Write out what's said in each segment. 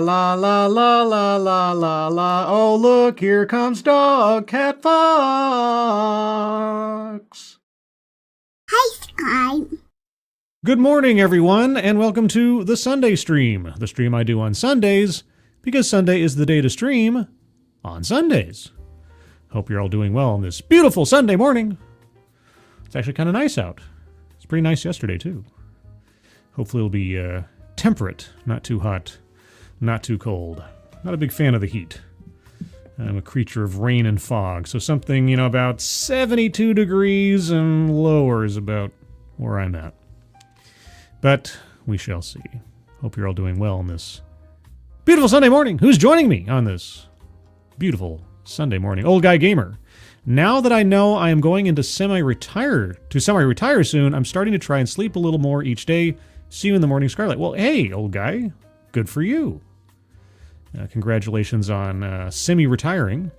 la la la la la la la. Oh, look, here comes Dog Cat Fox. Hi, Sky. Good morning, everyone, and welcome to the Sunday stream. The stream I do on Sundays, because Sunday is the day to stream on Sundays. Hope you're all doing well on this beautiful Sunday morning. It's actually kind of nice out. It's pretty nice yesterday, too. Hopefully it'll be temperate, not too hot, not too cold. Not a big fan of the heat. I'm a creature of rain and fog, so something, about 72 degrees and lower is about where I'm at. But we shall see. Hope you're all doing well on this beautiful Sunday morning. Who's joining me on this beautiful Sunday morning? Old Guy Gamer. Now that I know I am going into semi-retire soon, I'm starting to try and sleep a little more each day. See you in the morning, Scarlet. Well, hey, old guy. Good for you. Congratulations on semi-retiring.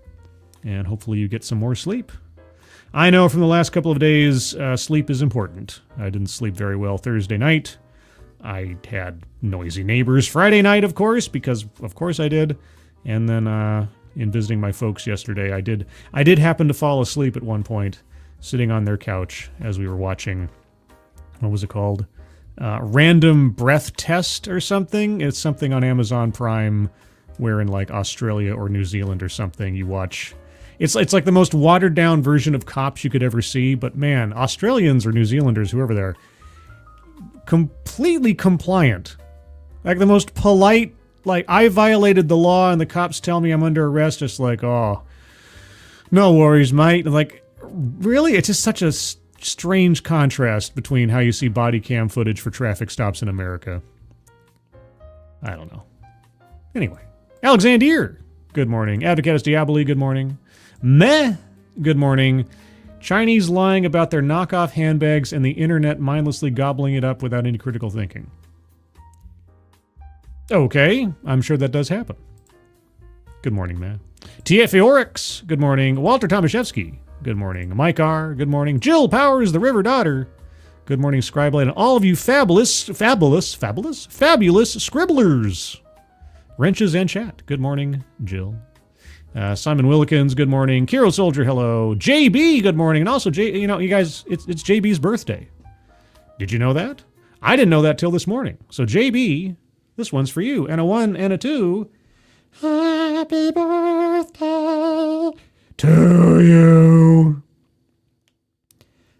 And hopefully you get some more sleep. I know from the last couple of days, sleep is important. I didn't sleep very well Thursday night. I had noisy neighbors Friday night, of course, because of course I did. And then in visiting my folks yesterday, I did happen to fall asleep at one point, sitting on their couch as we were watching, what was it called? Random Breath Test or something. It's something on Amazon Prime where in like Australia or New Zealand or something you watch. It's like the most watered down version of Cops you could ever see, but man, Australians or New Zealanders, whoever they're, completely compliant. Like the most polite, like I violated the law and the cops tell me I'm under arrest. It's like, oh, no worries, mate. Like, really? It's just such a strange contrast between how you see body cam footage for traffic stops in America. I don't know. Anyway, Alexander, good morning. Advocatus Diaboli, good morning. Meh, good morning. Chinese lying about their knockoff handbags and the internet mindlessly gobbling it up without any critical thinking. Okay, I'm sure that does happen. Good morning, man. TF Orix, good morning. Walter Tomaszewski, good morning. Mike R, good morning. Jill Powers, the River Daughter, good morning. Scribeblade, and all of you fabulous scribblers. Wrenches and chat, good morning, Jill. Simon Willikins, good morning. Kiro Soldier, hello. JB, good morning. And also, you guys, it's JB's birthday. Did you know that? I didn't know that till this morning. So JB, this one's for you. And a 1 and a 2. Happy birthday to you.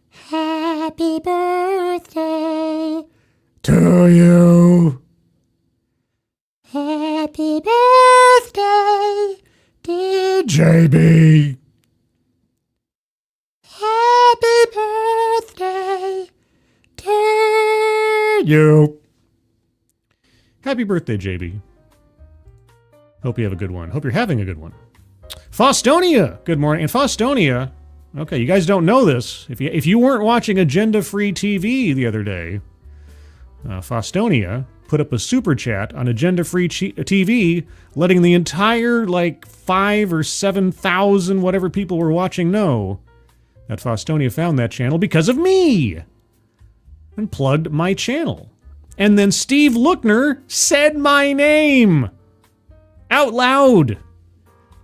Happy birthday to you. Happy birthday, dear JB. Happy birthday to you. Happy birthday, JB. Hope you have a good one. Hope you're having a good one. Faustonia, good morning. And Faustonia, okay, you guys don't know this. If you weren't watching Agenda-Free TV the other day, Faustonia put up a super chat on Agenda-Free TV, letting the entire, 5,000 or 7,000 whatever people were watching know that Faustonia found that channel because of me and plugged my channel. And then Steve Lookner said my name out loud.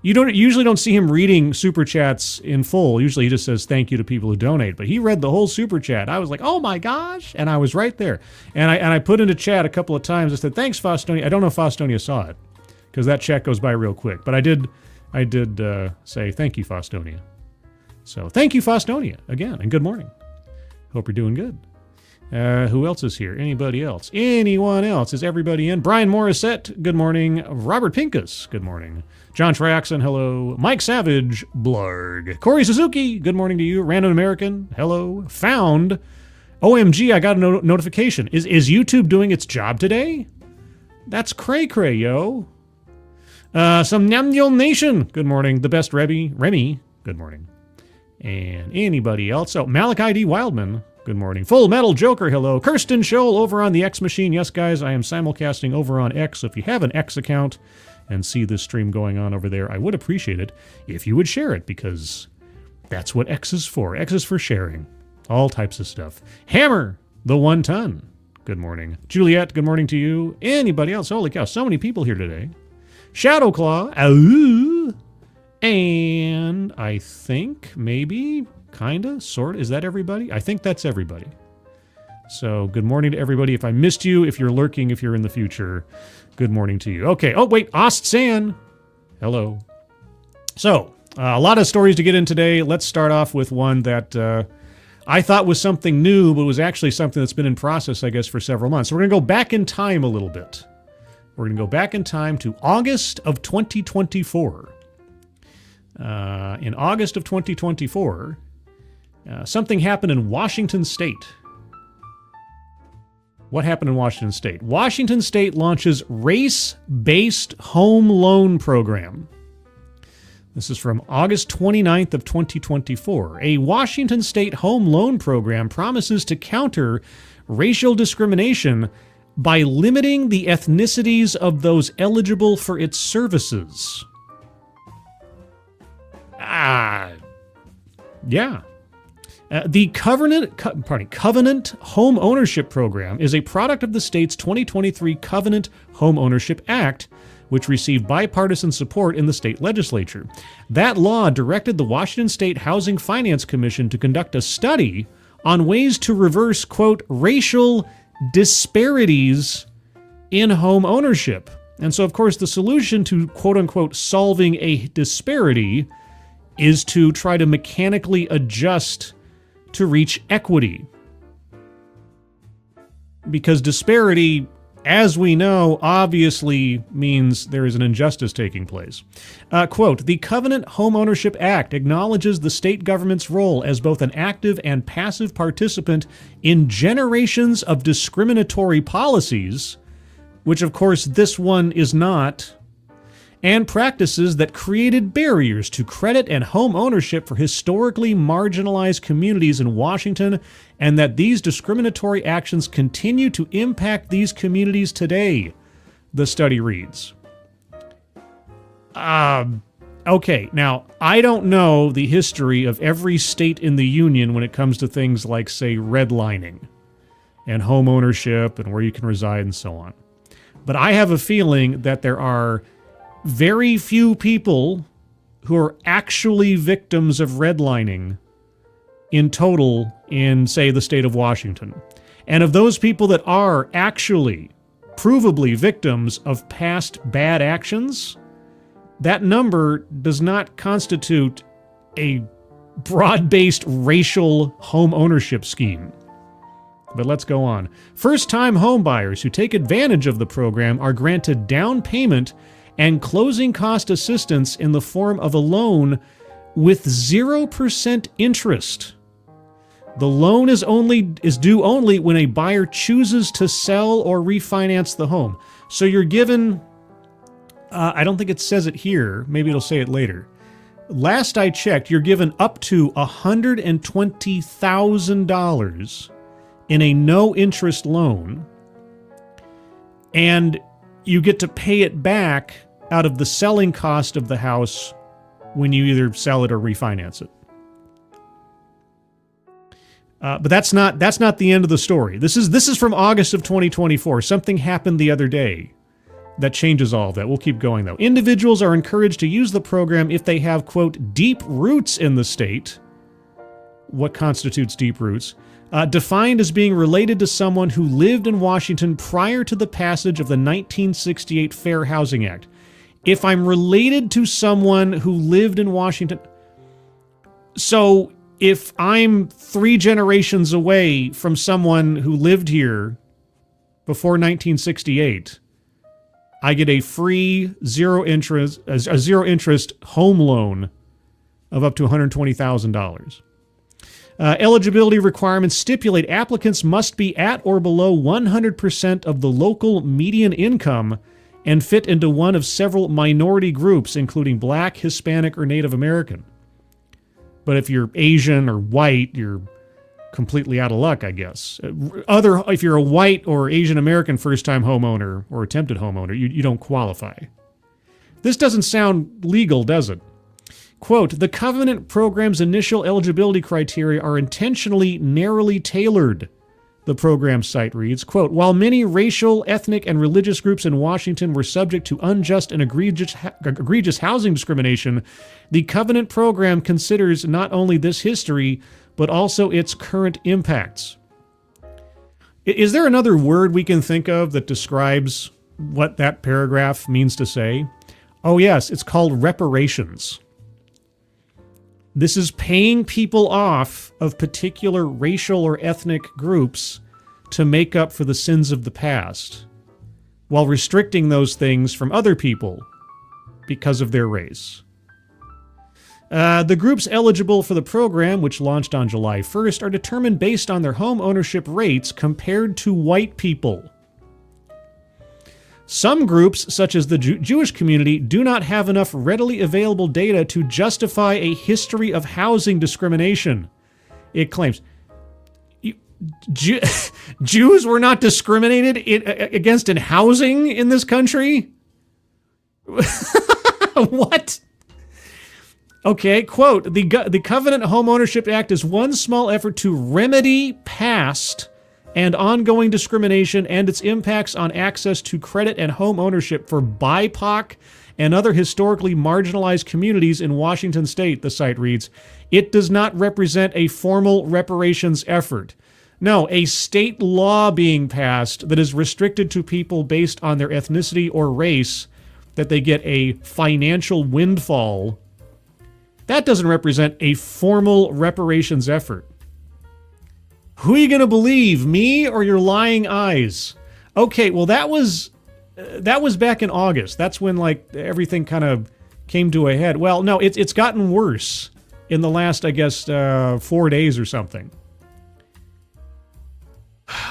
You usually don't see him reading super chats in full. Usually he just says thank you to people who donate. But he read the whole super chat. I was like, oh my gosh. And I was right there. And I put into chat a couple of times. I said, thanks, Faustonia. I don't know if Faustonia saw it because that chat goes by real quick. But I did say thank you, Faustonia. So thank you, Faustonia, again. And good morning. Hope you're doing good. Who else is here? Anybody else? Anyone else? Is everybody in? Brian Morissette, good morning. Robert Pincus, good morning. John Triaxon, hello. Mike Savage, blarg. Corey Suzuki, good morning to you. Random American, hello. Found. OMG, I got a notification. Is YouTube doing its job today? That's cray-cray, yo. Some Namyol Nation, good morning. The best Remy, good morning. And anybody else? Oh, Malachi D. Wildman, good morning. Full Metal Joker, hello. Kirsten Scholl over on the X Machine. Yes, guys, I am simulcasting over on X. So if you have an X account and see this stream going on over there, I would appreciate it if you would share it, because that's what X is for. X is for sharing. All types of stuff. Hammer, the 1 ton. good morning. Juliet, good morning to you. Anybody else? Holy cow, so many people here today. Shadowclaw, and I think maybe, kinda, sort of, is that everybody? I think that's everybody. So good morning to everybody. If I missed you, if you're lurking, if you're in the future, good morning to you. Okay, oh wait, Ostsan, hello. So, a lot of stories to get in today. Let's start off with one that I thought was something new, but was actually something that's been in process, I guess, for several months. So we're going to go back in time a little bit. We're going to go back in time to August of 2024. In August of 2024, something happened in Washington State. What happened in Washington State? Washington State launches race-based home loan program. This is from August 29th of 2024. A Washington State home loan program promises to counter racial discrimination by limiting the ethnicities of those eligible for its services. Yeah. The Covenant Home Ownership Program is a product of the state's 2023 Covenant Home Ownership Act, which received bipartisan support in the state legislature. That law directed the Washington State Housing Finance Commission to conduct a study on ways to reverse, quote, racial disparities in home ownership. And so, of course, the solution to, quote-unquote, solving a disparity is to try to mechanically adjust to reach equity. Because disparity, as we know, obviously means there is an injustice taking place. Quote, the Covenant Home Ownership Act acknowledges the state government's role as both an active and passive participant in generations of discriminatory policies, which of course this one is not, and practices that created barriers to credit and home ownership for historically marginalized communities in Washington, and that these discriminatory actions continue to impact these communities today, the study reads. Okay, now, I don't know the history of every state in the union when it comes to things like, say, redlining and home ownership and where you can reside and so on. But I have a feeling that there are very few people who are actually victims of redlining in total in, say, the state of Washington. And of those people that are actually provably victims of past bad actions, that number does not constitute a broad-based racial home ownership scheme. But let's go on. First-time homebuyers who take advantage of the program are granted down payment and closing cost assistance in the form of a loan with 0% interest. The loan is due only when a buyer chooses to sell or refinance the home. So you're given, I don't think it says it here, maybe it'll say it later. Last I checked, you're given up to $120,000 in a no-interest loan, and you get to pay it back out of the selling cost of the house when you either sell it or refinance it. But that's not the end of the story. This is from August of 2024. Something happened the other day that changes all of that. We'll keep going, though. Individuals are encouraged to use the program if they have, quote, deep roots in the state. What constitutes deep roots? Defined as being related to someone who lived in Washington prior to the passage of the 1968 Fair Housing Act. If I'm related to someone who lived in Washington... So, if I'm 3 generations away from someone who lived here before 1968, I get a free zero interest home loan of up to $120,000. Eligibility requirements stipulate applicants must be at or below 100% of the local median income and fit into one of several minority groups, including Black, Hispanic, or Native American. But if you're Asian or white, you're completely out of luck, I guess. If you're a white or Asian American first-time homeowner or attempted homeowner, you don't qualify. This doesn't sound legal, does it? Quote, the Covenant program's initial eligibility criteria are intentionally narrowly tailored The program site reads, quote, while many racial, ethnic, and religious groups in Washington were subject to unjust and egregious housing discrimination, the Covenant program considers not only this history, but also its current impacts. Is there another word we can think of that describes what that paragraph means to say? Oh yes, it's called reparations. This is paying people off of particular racial or ethnic groups to make up for the sins of the past, while restricting those things from other people because of their race. The groups eligible for the program, which launched on July 1st, are determined based on their home ownership rates compared to white people. Some groups, such as the Jewish community, do not have enough readily available data to justify a history of housing discrimination, it claims. Jews were not discriminated against in housing in this country? What? Okay, quote, the Covenant Home Ownership Act is one small effort to remedy past and ongoing discrimination and its impacts on access to credit and home ownership for BIPOC and other historically marginalized communities in Washington state, the site reads. It does not represent a formal reparations effort. No, a state law being passed that is restricted to people based on their ethnicity or race, that they get a financial windfall, that doesn't represent a formal reparations effort. Who are you going to believe, me or your lying eyes? Okay, well that was back in August. That's when like everything kind of came to a head. Well, no, it's gotten worse in the last, I guess, 4 days or something.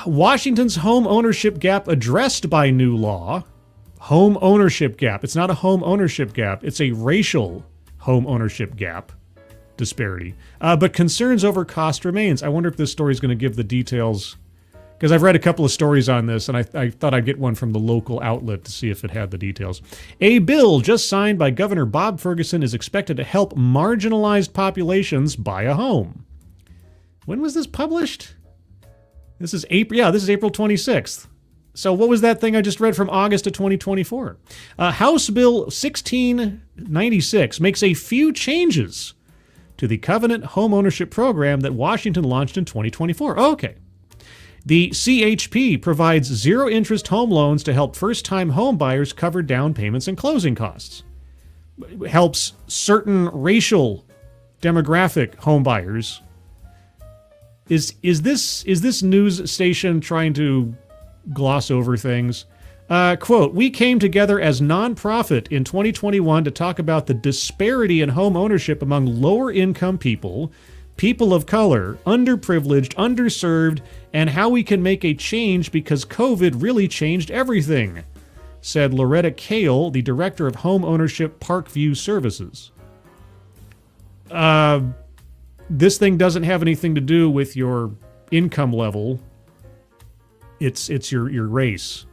Washington's home ownership gap addressed by new law. Home ownership gap. It's not a home ownership gap. It's a racial home ownership gap disparity. But concerns over cost remains. I wonder if this story is going to give the details, because I've read a couple of stories on this, and I thought I'd get one from the local outlet to see if it had the details. A bill just signed by Governor Bob Ferguson is expected to help marginalized populations buy a home. When was this published? This is April. Yeah, this is April 26th. So what was that thing I just read from August of 2024? House Bill 1696 makes a few changes to the Covenant Home Ownership Program that Washington launched in 2024. Oh, okay. The CHP provides zero-interest home loans to help first-time home buyers cover down payments and closing costs. It helps certain racial demographic home buyers. Is this news station trying to gloss over things? Quote, we came together as nonprofit in 2021 to talk about the disparity in home ownership among lower income people, people of color, underprivileged, underserved, and how we can make a change because COVID really changed everything, said Loretta Kale, the director of home ownership Parkview Services. This thing doesn't have anything to do with your income level. It's your race.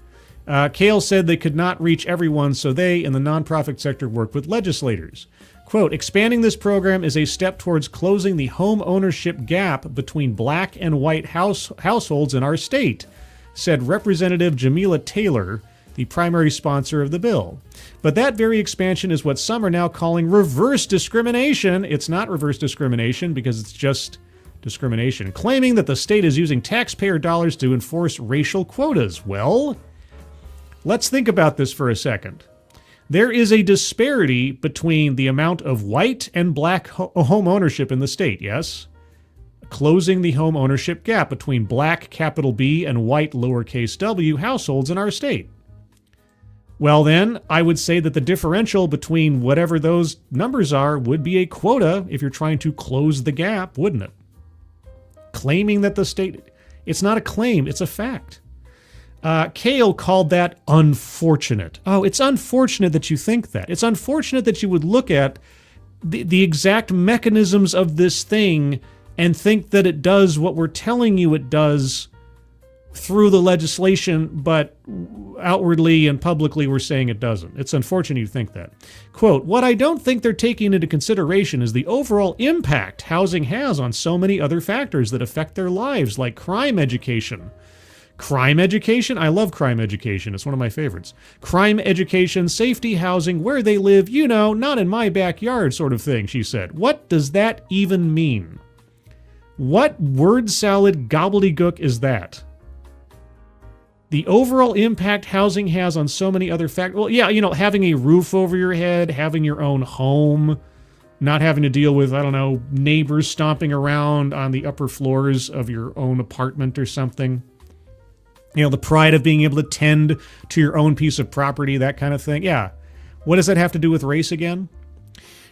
Kale said they could not reach everyone, so they, in the nonprofit sector, worked with legislators. Quote, expanding this program is a step towards closing the home ownership gap between black and white households in our state, said Representative Jamila Taylor, the primary sponsor of the bill. But that very expansion is what some are now calling reverse discrimination. It's not reverse discrimination because it's just discrimination, claiming that the state is using taxpayer dollars to enforce racial quotas. Well, let's think about this for a second. There is a disparity between the amount of white and black home ownership in the state, yes? Closing the home ownership gap between black, capital B, and white, lowercase w, households in our state. Well then, I would say that the differential between whatever those numbers are would be a quota if you're trying to close the gap, wouldn't it? Claiming that the state... It's not a claim, it's a fact. Kale called that unfortunate. Oh, it's unfortunate that you think that. It's unfortunate that you would look at the exact mechanisms of this thing and think that it does what we're telling you it does through the legislation, but outwardly and publicly we're saying it doesn't. It's unfortunate you think that. Quote, what I don't think they're taking into consideration is the overall impact housing has on so many other factors that affect their lives, like crime education. Crime education? I love crime education. It's one of my favorites. Crime education, safety, housing, where they live, you know, not in my backyard sort of thing, she said. What does that even mean? What word salad gobbledygook is that? The overall impact housing has on so many other factors. Well, yeah, you know, having a roof over your head, having your own home, not having to deal with, I don't know, neighbors stomping around on the upper floors of your own apartment or something. You know, the pride of being able to tend to your own piece of property, that kind of thing. Yeah. What does that have to do with race again?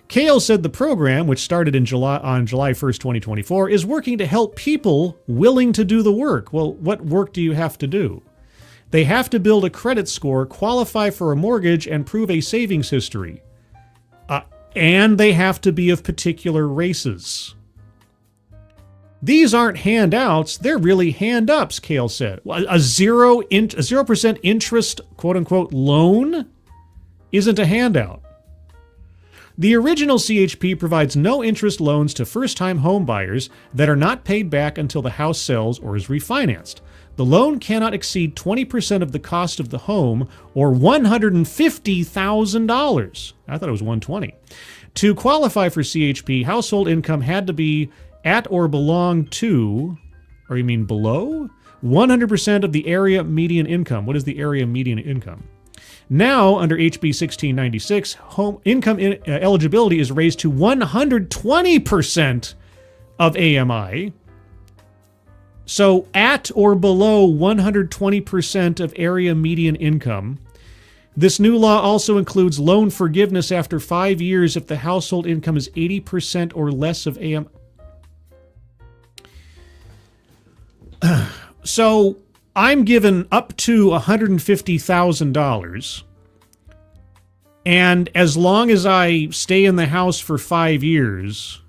Kale said the program, which started on July 1st, 2024, is working to help people willing to do the work. Well, what work do you have to do? They have to build a credit score, qualify for a mortgage, and prove a savings history. And they have to be of particular races. These aren't handouts, they're really hand-ups, Kale said. A 0% interest, quote-unquote, loan isn't a handout. The original CHP provides no interest loans to first-time home buyers that are not paid back until the house sells or is refinanced. The loan cannot exceed 20% of the cost of the home, or $150,000. I thought it was $120,000. To qualify for CHP, household income had to be at or belong to, or you mean below, 100% of the area median income. What is the area median income? Now, under HB 1696, home income eligibility is raised to 120% of AMI. So at or below 120% of area median income. This new law also includes loan forgiveness after 5 years if the household income is 80% or less of AMI. So I'm given up to $150,000, and as long as I stay in the house for 5 years,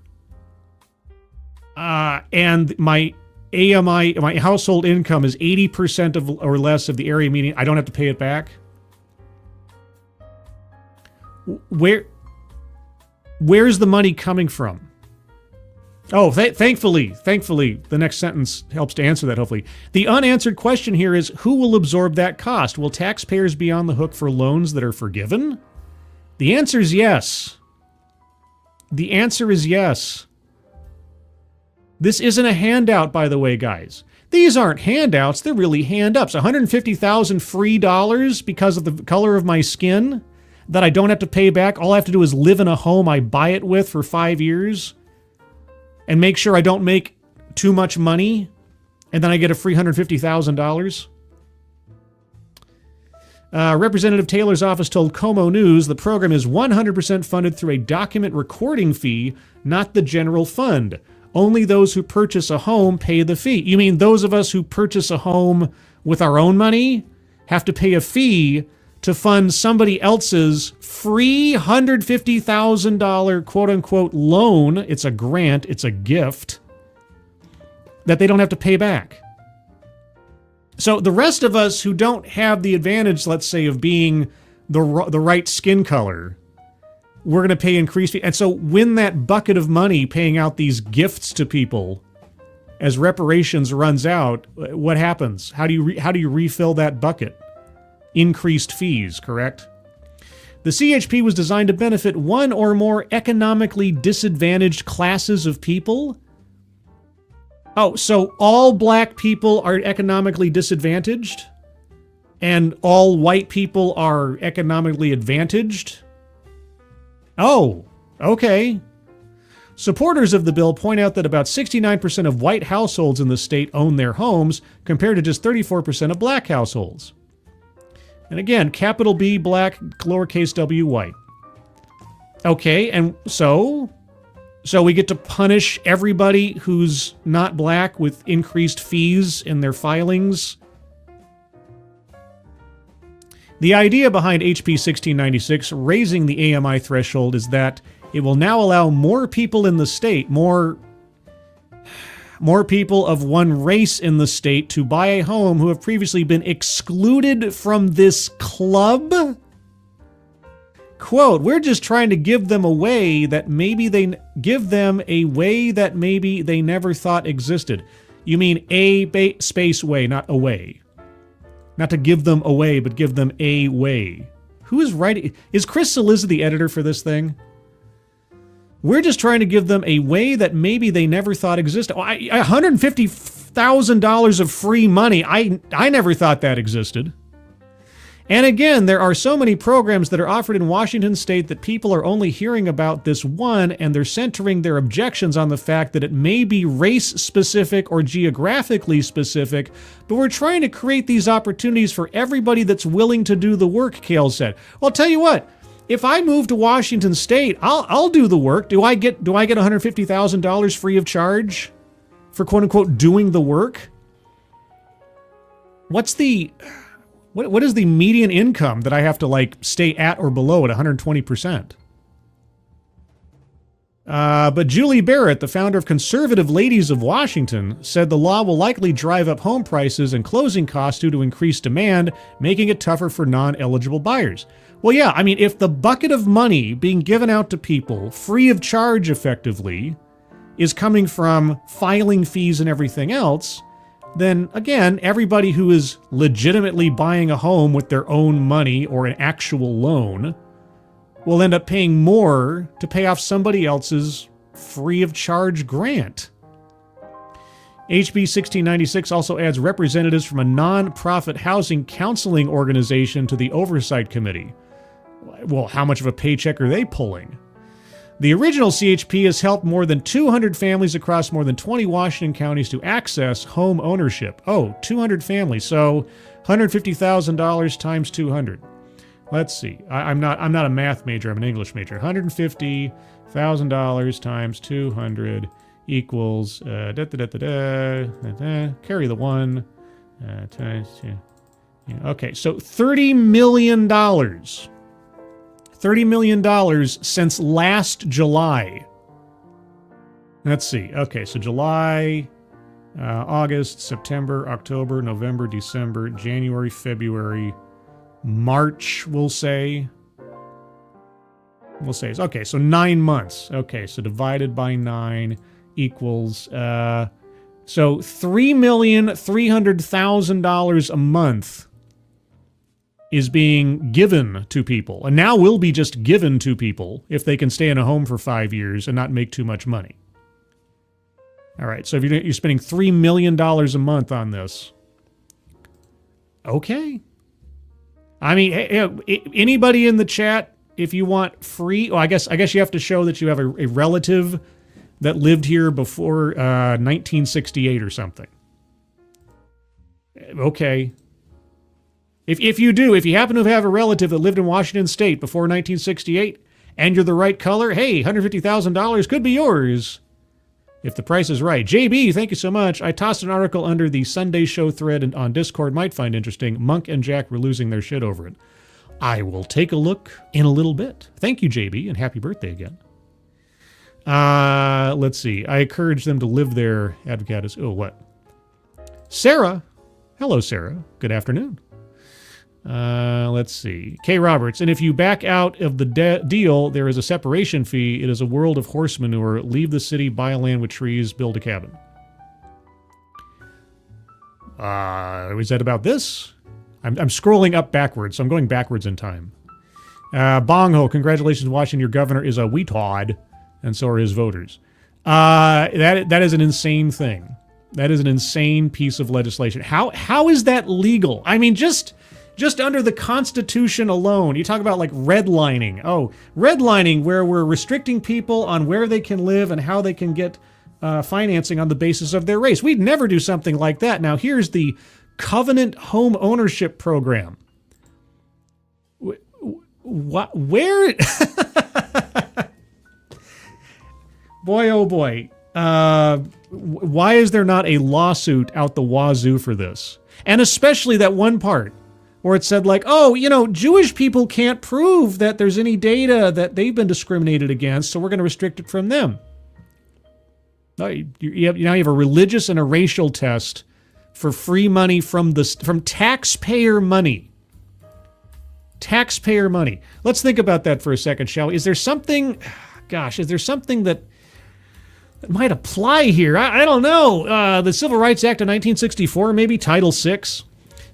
and my AMI, my household income is 80% of or less of the area median, I don't have to pay it back? Where's the money coming from? Oh, thankfully, the next sentence helps to answer that, hopefully. The unanswered question here is, who will absorb that cost? Will taxpayers be on the hook for loans that are forgiven? The answer is yes. The answer is yes. This isn't a handout, by the way, guys. These aren't handouts, they're really hand-ups. $150,000 free dollars because of the color of my skin that I don't have to pay back. All I have to do is live in a home I buy it with for 5 years and make sure I don't make too much money, and then I get a free $150,000. Representative Taylor's office told Como News the program is 100% funded through a document recording fee, not the general fund. Only those who purchase a home pay the fee. You mean those of us who purchase a home with our own money have to pay a fee to fund somebody else's free $150,000 quote-unquote loan? It's a grant, it's a gift, that they don't have to pay back. So the rest of us who don't have the advantage, let's say, of being the right skin color, we're going to pay increased fee. And so when that bucket of money paying out these gifts to people as reparations runs out, what happens? How do you refill that bucket? Increased fees, correct? The CHP was designed to benefit one or more economically disadvantaged classes of people. Oh, so all black people are economically disadvantaged? And all white people are economically advantaged? Oh, okay. Supporters of the bill point out that about 69% of white households in the state own their homes, compared to just 34% of black households. And again, capital B black, lowercase w white. Okay, and so we get to punish everybody who's not black with increased fees in their filings. The idea behind HB 1696 raising the AMI threshold is that it will now allow more people in the state, more, more people of one race in the state to buy a home who have previously been excluded from this club. Quote, we're just trying to give them a way that maybe they never thought existed. You mean space way, not a way. Not to give them away, but give them a way. Who is writing? Is Chris Saliza the editor for this thing? We're just trying to give them a way that maybe they never thought existed. $150,000 of free money. I never thought that existed. And again, there are so many programs that are offered in Washington state that people are only hearing about this one, and they're centering their objections on the fact that it may be race-specific or geographically specific, but we're trying to create these opportunities for everybody that's willing to do the work, Kale said. Well, I'll tell you what, if I move to Washington state, I'll do the work. Do I get $150,000 free of charge for quote-unquote doing the work? What is the median income that I have to stay at or below at 120%? But Julie Barrett, the founder of Conservative Ladies of Washington, said the law will likely drive up home prices and closing costs due to increased demand, making it tougher for non-eligible buyers. Well, yeah, I mean, if the bucket of money being given out to people, free of charge effectively, is coming from filing fees and everything else, then again, everybody who is legitimately buying a home with their own money or an actual loan will end up paying more to pay off somebody else's free of charge grant. HB 1696 also adds representatives from a non-profit housing counseling organization to the oversight committee. Well, how much of a paycheck are they pulling? The original CHP has helped more than 200 families across more than 20 Washington counties to access home ownership. Oh, 200 families. So $150,000 times 200. Let's see. I'm not a math major. I'm an English major. $150,000 times 200 equals carry the one times two. Yeah, okay, so $30 million. $30 million since last July. Let's see. Okay, so July, August, September, October, November, December, January, February, March, we'll say. Okay, so 9 months. Okay, so divided by 9 equals... so $3,300,000 a month is being given to people, and now will be just given to people if they can stay in a home for 5 years and not make too much money. All right, so if you're spending $3 million a month on this, okay. I mean, anybody in the chat, if you want free, well, I guess you have to show that you have a relative that lived here before 1968 or something. Okay. If you happen to have a relative that lived in Washington State before 1968, and you're the right color, hey, $150,000 could be yours. If the price is right. JB, thank you so much. I tossed an article under the Sunday Show thread on Discord. Might find interesting. Monk and Jack were losing their shit over it. I will take a look in a little bit. Thank you, JB, and happy birthday again. Let's see. I encourage them to live there. Advocate is... Oh, what? Sarah. Hello, Sarah. Good afternoon. Let's see. K. Roberts, and if you back out of the deal, there is a separation fee. It is a world of horse manure. Leave the city, buy a land with trees, build a cabin. Was that about this? I'm scrolling up backwards, so I'm going backwards in time. Bongho, congratulations, Washington. Your governor is a weetawd, and so are his voters. That is an insane thing. That is an insane piece of legislation. How is that legal? I mean, just under the Constitution alone, you talk about like redlining. Oh, redlining, where we're restricting people on where they can live and how they can get financing on the basis of their race. We'd never do something like that. Now, here's the Covenant Home Ownership Program. Where? Boy, oh boy. Why is there not a lawsuit out the wazoo for this? And especially that one part where it said like, oh, Jewish people can't prove that there's any data that they've been discriminated against, so we're going to restrict it from them. Now you have a religious and a racial test for free money from taxpayer money. Taxpayer money. Let's think about that for a second, shall we? Is there something that might apply here? I don't know. The Civil Rights Act of 1964, maybe Title VI.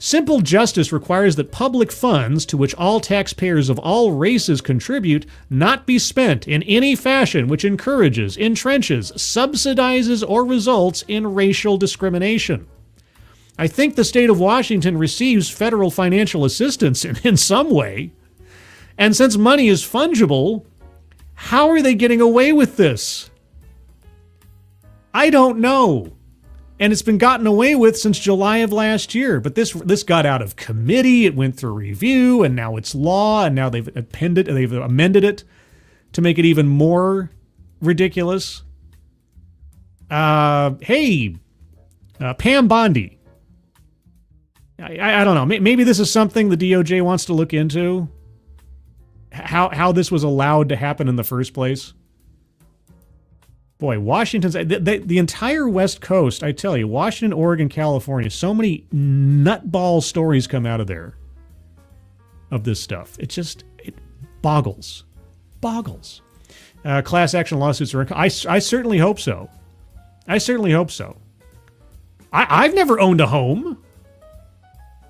Simple justice requires that public funds, to which all taxpayers of all races contribute, not be spent in any fashion which encourages, entrenches, subsidizes, or results in racial discrimination. I think the state of Washington receives federal financial assistance in some way. And since money is fungible, how are they getting away with this? I don't know. And it's been gotten away with since July of last year. But this got out of committee, it went through review, and now it's law, and now they've amended it to make it even more ridiculous. Pam Bondi. I don't know. Maybe this is something the DOJ wants to look into. How this was allowed to happen in the first place. Boy, Washington's the entire West Coast, I tell you, Washington, Oregon, California, so many nutball stories come out of there of this stuff. It boggles. Class action lawsuits are. I certainly hope so. I've never owned a home.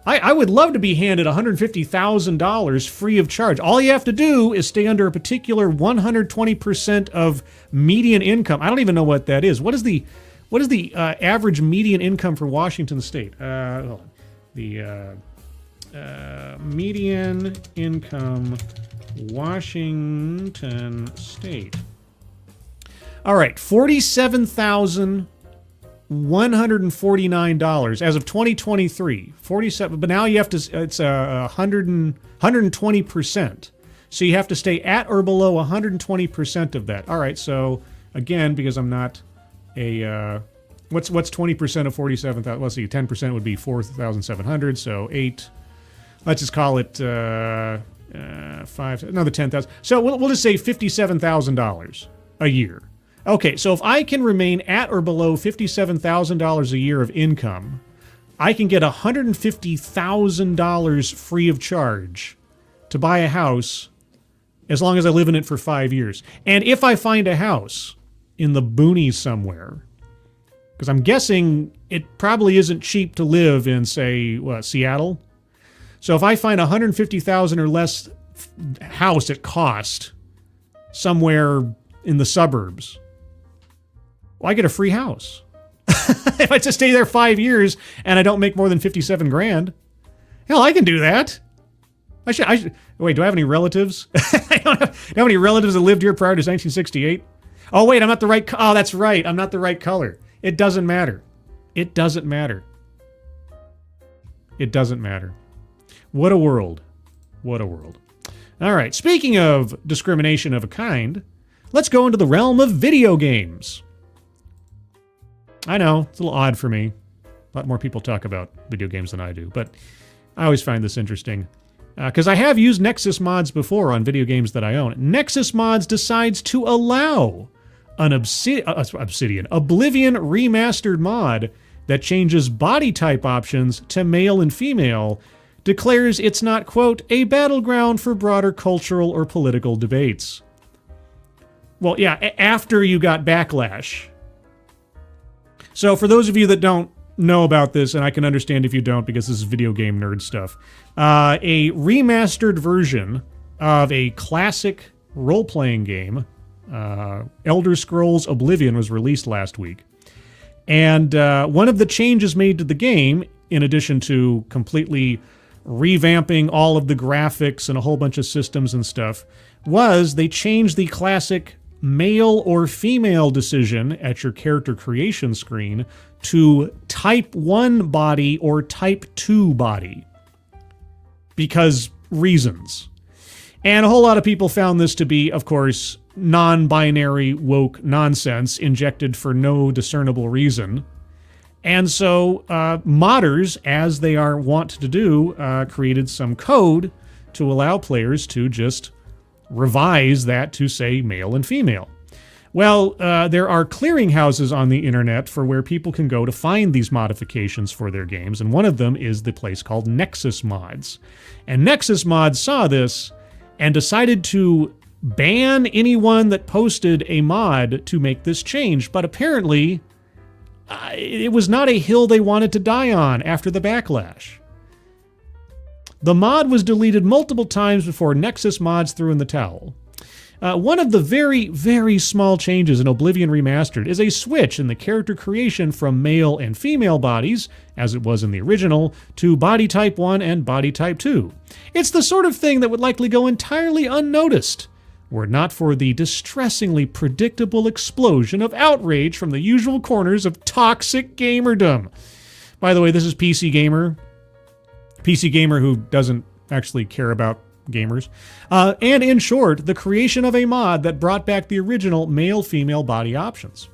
I would love to be handed $150,000 free of charge. All you have to do is stay under a particular 120% of median income. I don't even know what that is. What is the average median income for Washington State? Hold on. The median income Washington State. All right, $47,149 as of 2023. 47, but now you have to. It's 120%. So you have to stay at or below 120% of that. All right. So again, because I'm not a what's 20% of 47,000? Let's see. 10% would be 4,700. So 8. Let's just call it 5. Another 10,000. So we'll just say $57,000 a year. Okay, so if I can remain at or below $57,000 a year of income, I can get $150,000 free of charge to buy a house as long as I live in it for 5 years. And if I find a house in the boonies somewhere, because I'm guessing it probably isn't cheap to live in, say, Seattle. So if I find $150,000 or less house at cost somewhere in the suburbs, well, I get a free house. If I just stay there 5 years and I don't make more than $57,000, hell, I can do that. I should. Wait, do I have any relatives? I don't have any relatives that lived here prior to 1968. Oh, wait, I'm not the right. Oh, that's right. I'm not the right color. It doesn't matter. It doesn't matter. It doesn't matter. What a world. What a world. All right. Speaking of discrimination of a kind, let's go into the realm of video games. I know, it's a little odd for me. A lot more people talk about video games than I do, but I always find this interesting. Because I have used NexusMods before on video games that I own. NexusMods decides to allow an Oblivion remastered mod that changes body type options to male and female, declares it's not, quote, a battleground for broader cultural or political debates. Well, yeah, after you got backlash. So for those of you that don't know about this, and I can understand if you don't because this is video game nerd stuff, a remastered version of a classic role-playing game, Elder Scrolls Oblivion, was released last week. And one of the changes made to the game, in addition to completely revamping all of the graphics and a whole bunch of systems and stuff, was they changed the classic male or female decision at your character creation screen to type 1 body or type 2 body. Because reasons. And a whole lot of people found this to be, of course, non-binary woke nonsense injected for no discernible reason. And so modders, as they are wont to do, created some code to allow players to just revise that to say male and female. Well, there are clearinghouses on the internet for where people can go to find these modifications for their games, and one of them is the place called NexusMods. And NexusMods saw this and decided to ban anyone that posted a mod to make this change, but apparently it was not a hill they wanted to die on after the backlash. The mod was deleted multiple times before NexusMods threw in the towel. One of the very, very small changes in Oblivion Remastered is a switch in the character creation from male and female bodies, as it was in the original, to body type 1 and body type 2. It's the sort of thing that would likely go entirely unnoticed, were it not for the distressingly predictable explosion of outrage from the usual corners of toxic gamerdom. By the way, this is PC Gamer. PC Gamer who doesn't actually care about gamers. And in short, the creation of a mod that brought back the original male-female body options.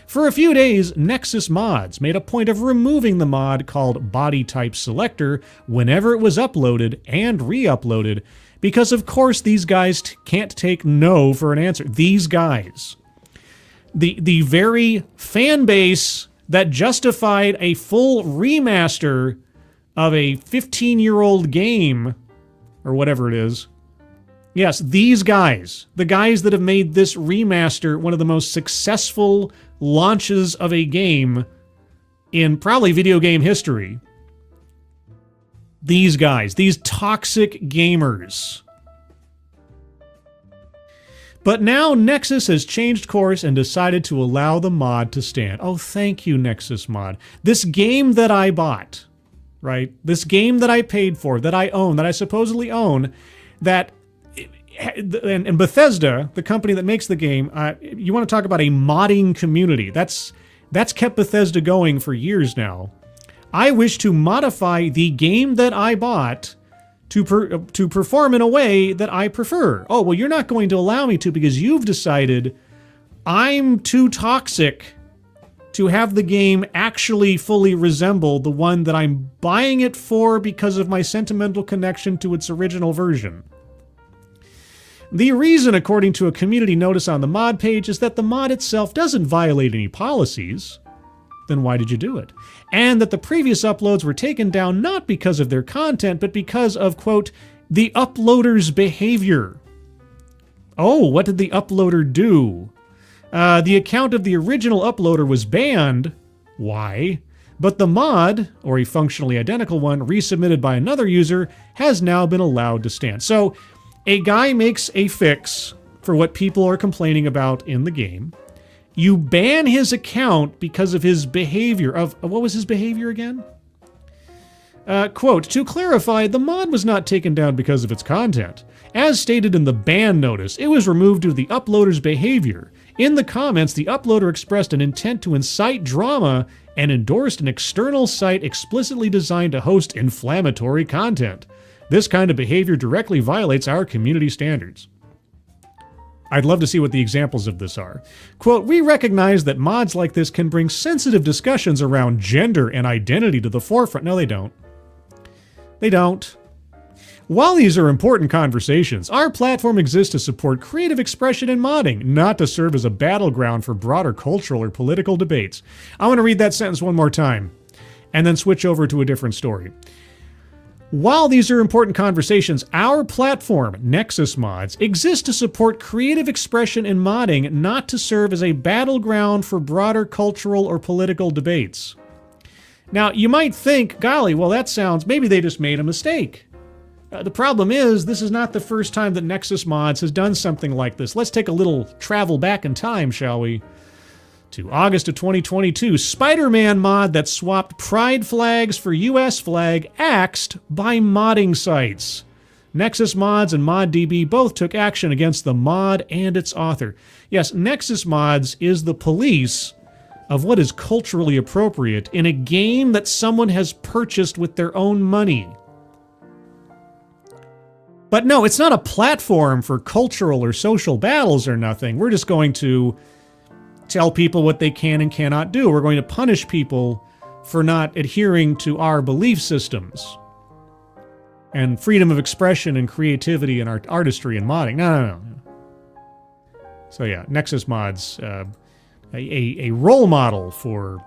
For a few days, NexusMods made a point of removing the mod called Body Type Selector whenever it was uploaded and re-uploaded, because of course these guys can't take no for an answer. These guys. The very fan base that justified a full remaster of a 15-year-old game, or whatever it is. Yes, these guys, the guys that have made this remaster one of the most successful launches of a game in probably video game history. These guys, these toxic gamers. But now Nexus has changed course and decided to allow the mod to stand. Oh, thank you, NexusMod. This game that I bought, right? This game that I paid for, that I own, that I supposedly own, that, and Bethesda, the company that makes the game, you want to talk about a modding community. That's kept Bethesda going for years now. I wish to modify the game that I bought to perform in a way that I prefer. Oh, well, you're not going to allow me to because you've decided I'm too toxic to have the game actually fully resemble the one that I'm buying it for because of my sentimental connection to its original version. The reason, according to a community notice on the mod page, is that the mod itself doesn't violate any policies. Then why did you do it? And that the previous uploads were taken down not because of their content, but because of, quote, the uploader's behavior. Oh, what did the uploader do? The account of the original uploader was banned. Why? But the mod, or a functionally identical one, resubmitted by another user, has now been allowed to stand. So, a guy makes a fix for what people are complaining about in the game. You ban his account because of his behavior of... What was his behavior again? Quote, to clarify, the mod was not taken down because of its content. As stated in the ban notice, it was removed due to the uploader's behavior. In the comments, the uploader expressed an intent to incite drama and endorsed an external site explicitly designed to host inflammatory content. This kind of behavior directly violates our community standards. I'd love to see what the examples of this are. Quote, we recognize that mods like this can bring sensitive discussions around gender and identity to the forefront. No, they don't. They don't. While these are important conversations, our platform exists to support creative expression and modding, not to serve as a battleground for broader cultural or political debates. I want to read that sentence one more time, and then switch over to a different story. While these are important conversations, our platform, NexusMods, exists to support creative expression and modding, not to serve as a battleground for broader cultural or political debates. Now, you might think, golly, well, that sounds, maybe they just made a mistake. The problem is, this is not the first time that NexusMods has done something like this. Let's take a little travel back in time, shall we? To August of 2022, Spider-Man mod that swapped pride flags for US flag axed by modding sites. NexusMods and ModDB both took action against the mod and its author. Yes, NexusMods is the police of what is culturally appropriate in a game that someone has purchased with their own money. But no, it's not a platform for cultural or social battles or nothing. We're just going to tell people what they can and cannot do. We're going to punish people for not adhering to our belief systems and freedom of expression and creativity and artistry and modding. No. So yeah, NexusMods, a role model for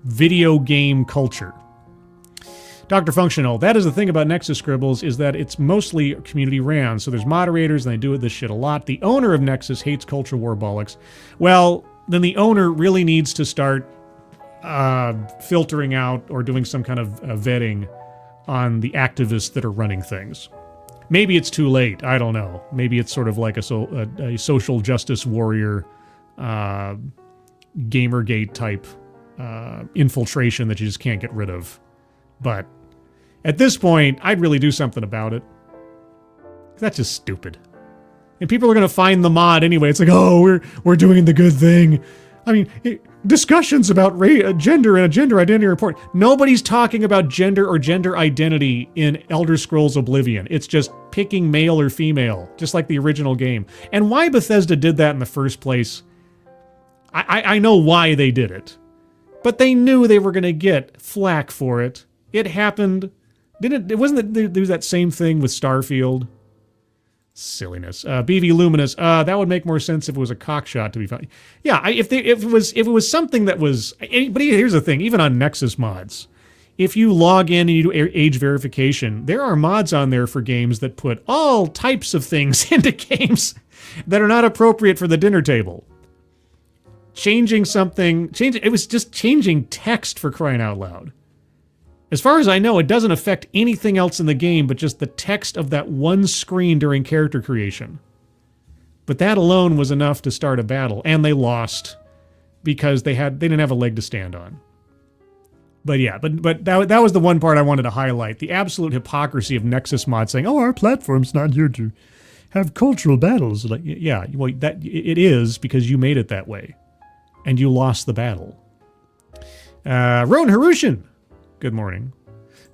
video game culture. Dr. Functional, that is the thing about Nexus Scribbles, is that it's mostly community ran. So there's moderators and they do this shit a lot. The owner of Nexus hates culture war bollocks. Well, then the owner really needs to start filtering out or doing some kind of vetting on the activists that are running things. Maybe it's too late. I don't know. Maybe it's sort of like a social justice warrior, Gamergate type infiltration that you just can't get rid of. But at this point, I'd really do something about it. That's just stupid. And people are going to find the mod anyway. It's like, oh, we're doing the good thing. I mean, discussions about gender and a gender identity report. Nobody's talking about gender or gender identity in Elder Scrolls Oblivion. It's just picking male or female, just like the original game. And why Bethesda did that in the first place, I know why they did it. But they knew they were going to get flack for it. It happened. It wasn't that there was that same thing with Starfield. Silliness. BV Luminous. That would make more sense if it was a cockshot to be found. Yeah, if it was something that was. But here's the thing. Even on NexusMods, if you log in and you do age verification, there are mods on there for games that put all types of things into games that are not appropriate for the dinner table. It was just changing text, for crying out loud. As far as I know, it doesn't affect anything else in the game but just the text of that one screen during character creation. But that alone was enough to start a battle, and they lost because they didn't have a leg to stand on. But yeah, but that was the one part I wanted to highlight. The absolute hypocrisy of NexusMods saying, "Oh, our platform's not here to have cultural battles." Like, yeah, well, that it is because you made it that way. And you lost the battle. Roan Harushin, good morning.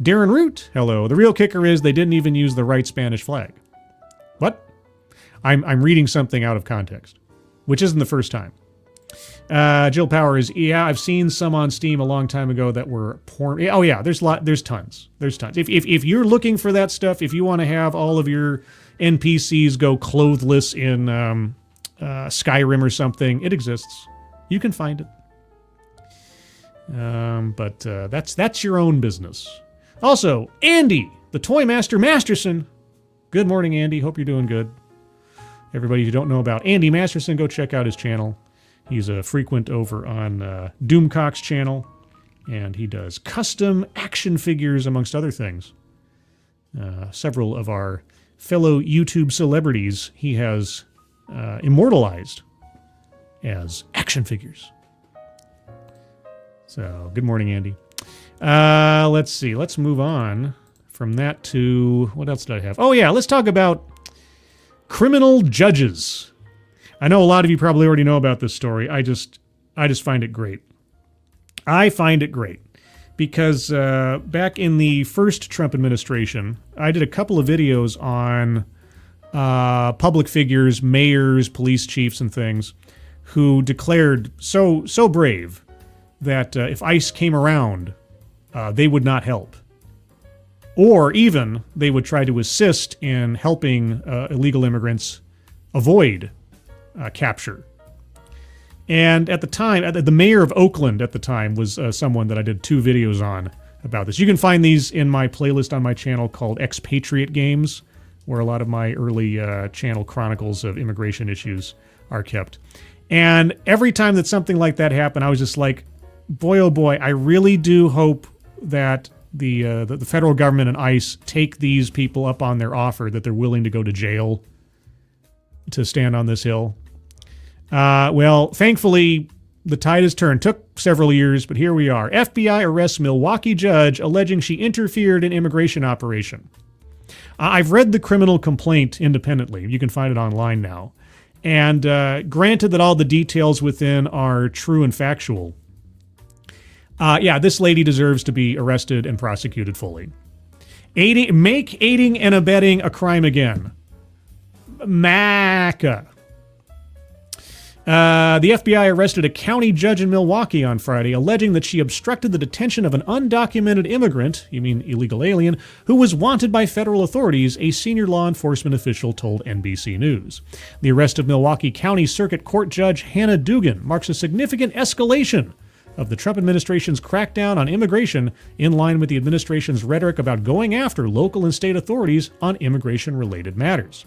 Darren Root, hello. The real kicker is they didn't even use the right Spanish flag. What? I'm reading something out of context, which isn't the first time. Jill Powers, yeah, I've seen some on Steam a long time ago that were porn. Oh yeah, there's tons. There's tons. If you're looking for that stuff, if you want to have all of your NPCs go clothless in Skyrim or something, it exists. You can find it. But that's your own business. Also, Andy, the Toy Master Masterson. Good morning, Andy. Hope you're doing good. Everybody who don't know about Andy Masterson, go check out his channel. He's a frequent over on Doomcock's channel, and he does custom action figures, amongst other things. Several of our fellow YouTube celebrities he has immortalized as action figures. So, good morning, Andy. Let's see. Let's move on from that to... What else did I have? Oh, yeah. Let's talk about criminal judges. I know a lot of you probably already know about this story. I just find it great. I find it great because back in the first Trump administration, I did a couple of videos on public figures, mayors, police chiefs, and things who declared so brave that if ICE came around, they would not help. Or even they would try to assist in helping illegal immigrants avoid capture. And at the time, the mayor of Oakland at the time was someone that I did 2 videos on about this. You can find these in my playlist on my channel called Expatriate Games, where a lot of my early channel chronicles of immigration issues are kept. And every time that something like that happened, I was just like, boy, oh boy, I really do hope that the federal government and ICE take these people up on their offer that they're willing to go to jail to stand on this hill. Well, thankfully, the tide has turned. Took several years, but here we are. FBI arrests Milwaukee judge alleging she interfered in immigration operation. I've read the criminal complaint independently. You can find it online now. And granted that all the details within are true and factual, yeah, this lady deserves to be arrested and prosecuted fully. Make aiding and abetting a crime again. Maca. The FBI arrested a county judge in Milwaukee on Friday, alleging that she obstructed the detention of an undocumented immigrant, you mean illegal alien, who was wanted by federal authorities, a senior law enforcement official told NBC News. The arrest of Milwaukee County Circuit Court Judge Hannah Dugan marks a significant escalation of the Trump administration's crackdown on immigration, in line with the administration's rhetoric about going after local and state authorities on immigration-related matters.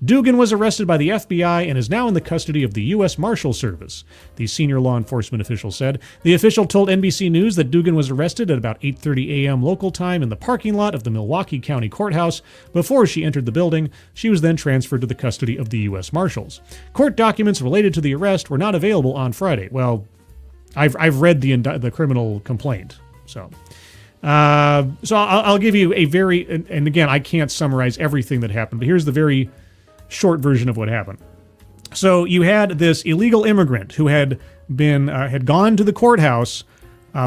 Dugan was arrested by the FBI and is now in the custody of the U.S. Marshal Service, the senior law enforcement official said. The official told NBC News that Dugan was arrested at about 8:30 a.m. local time in the parking lot of the Milwaukee County Courthouse. Before she entered the building, she was then transferred to the custody of the U.S. Marshals. Court documents related to the arrest were not available on Friday. Well, I've read the criminal complaint, so I'll give you a very, and again, I can't summarize everything that happened, but here's the very short version of what happened. So you had this illegal immigrant who had gone to the courthouse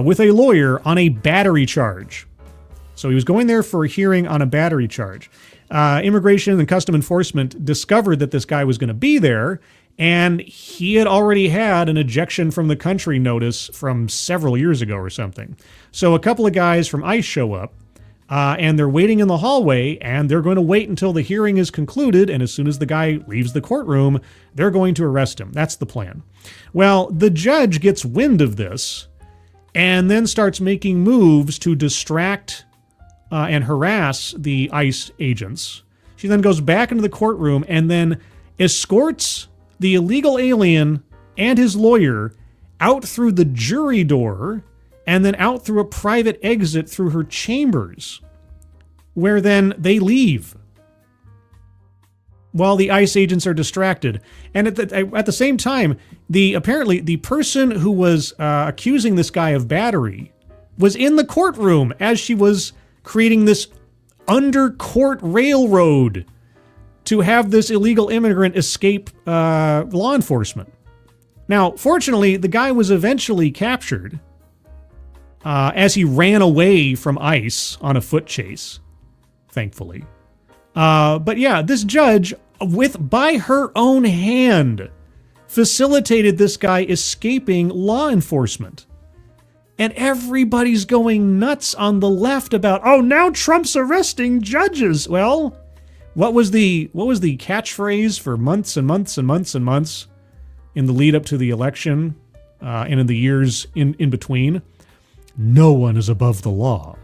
with a lawyer on a battery charge. So he was going there for a hearing on a battery charge. Immigration and Custom Enforcement discovered that this guy was going to be there, and he had already had an ejection from the country notice from several years ago or something. So a couple of guys from ICE show up, and they're waiting in the hallway, and they're going to wait until the hearing is concluded, and as soon as the guy leaves the courtroom, they're going to arrest him. That's the plan. Well, the judge gets wind of this, and then starts making moves to distract and harass the ICE agents. She then goes back into the courtroom and then escorts the illegal alien and his lawyer out through the jury door and then out through a private exit through her chambers, where then they leave while the ICE agents are distracted. And at the same time, apparently the person who was accusing this guy of battery was in the courtroom as she was creating this undercourt railroad to have this illegal immigrant escape law enforcement. Now, fortunately, the guy was eventually captured as he ran away from ICE on a foot chase, thankfully. But yeah, this judge, by her own hand, facilitated this guy escaping law enforcement. And everybody's going nuts on the left about, oh, now Trump's arresting judges. Well, what was the catchphrase for months and months and months and months in the lead up to the election and in the years in between? No one is above the law.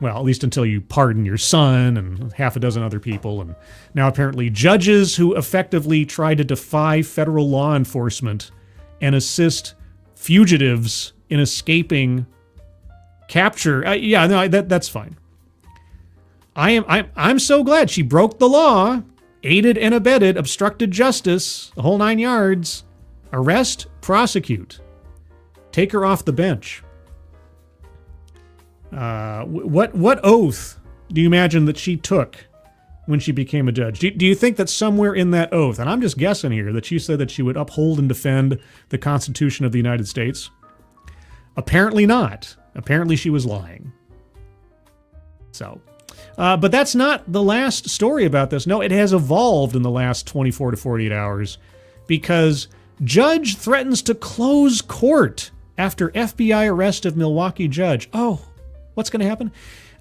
Well, at least until you pardon your son and half a dozen other people. And now apparently judges who effectively try to defy federal law enforcement and assist fugitives in escaping capture. That's fine. I'm so glad she broke the law, aided and abetted, obstructed justice, the whole 9 yards. Arrest, prosecute. Take her off the bench. What oath do you imagine that she took when she became a judge? Do you think that somewhere in that oath, and I'm just guessing here, that she said that she would uphold and defend the Constitution of the United States? Apparently not. Apparently she was lying. So, but that's not the last story about this. No, it has evolved in the last 24 to 48 hours because judge threatens to close court after FBI arrest of Milwaukee judge. Oh, what's going to happen?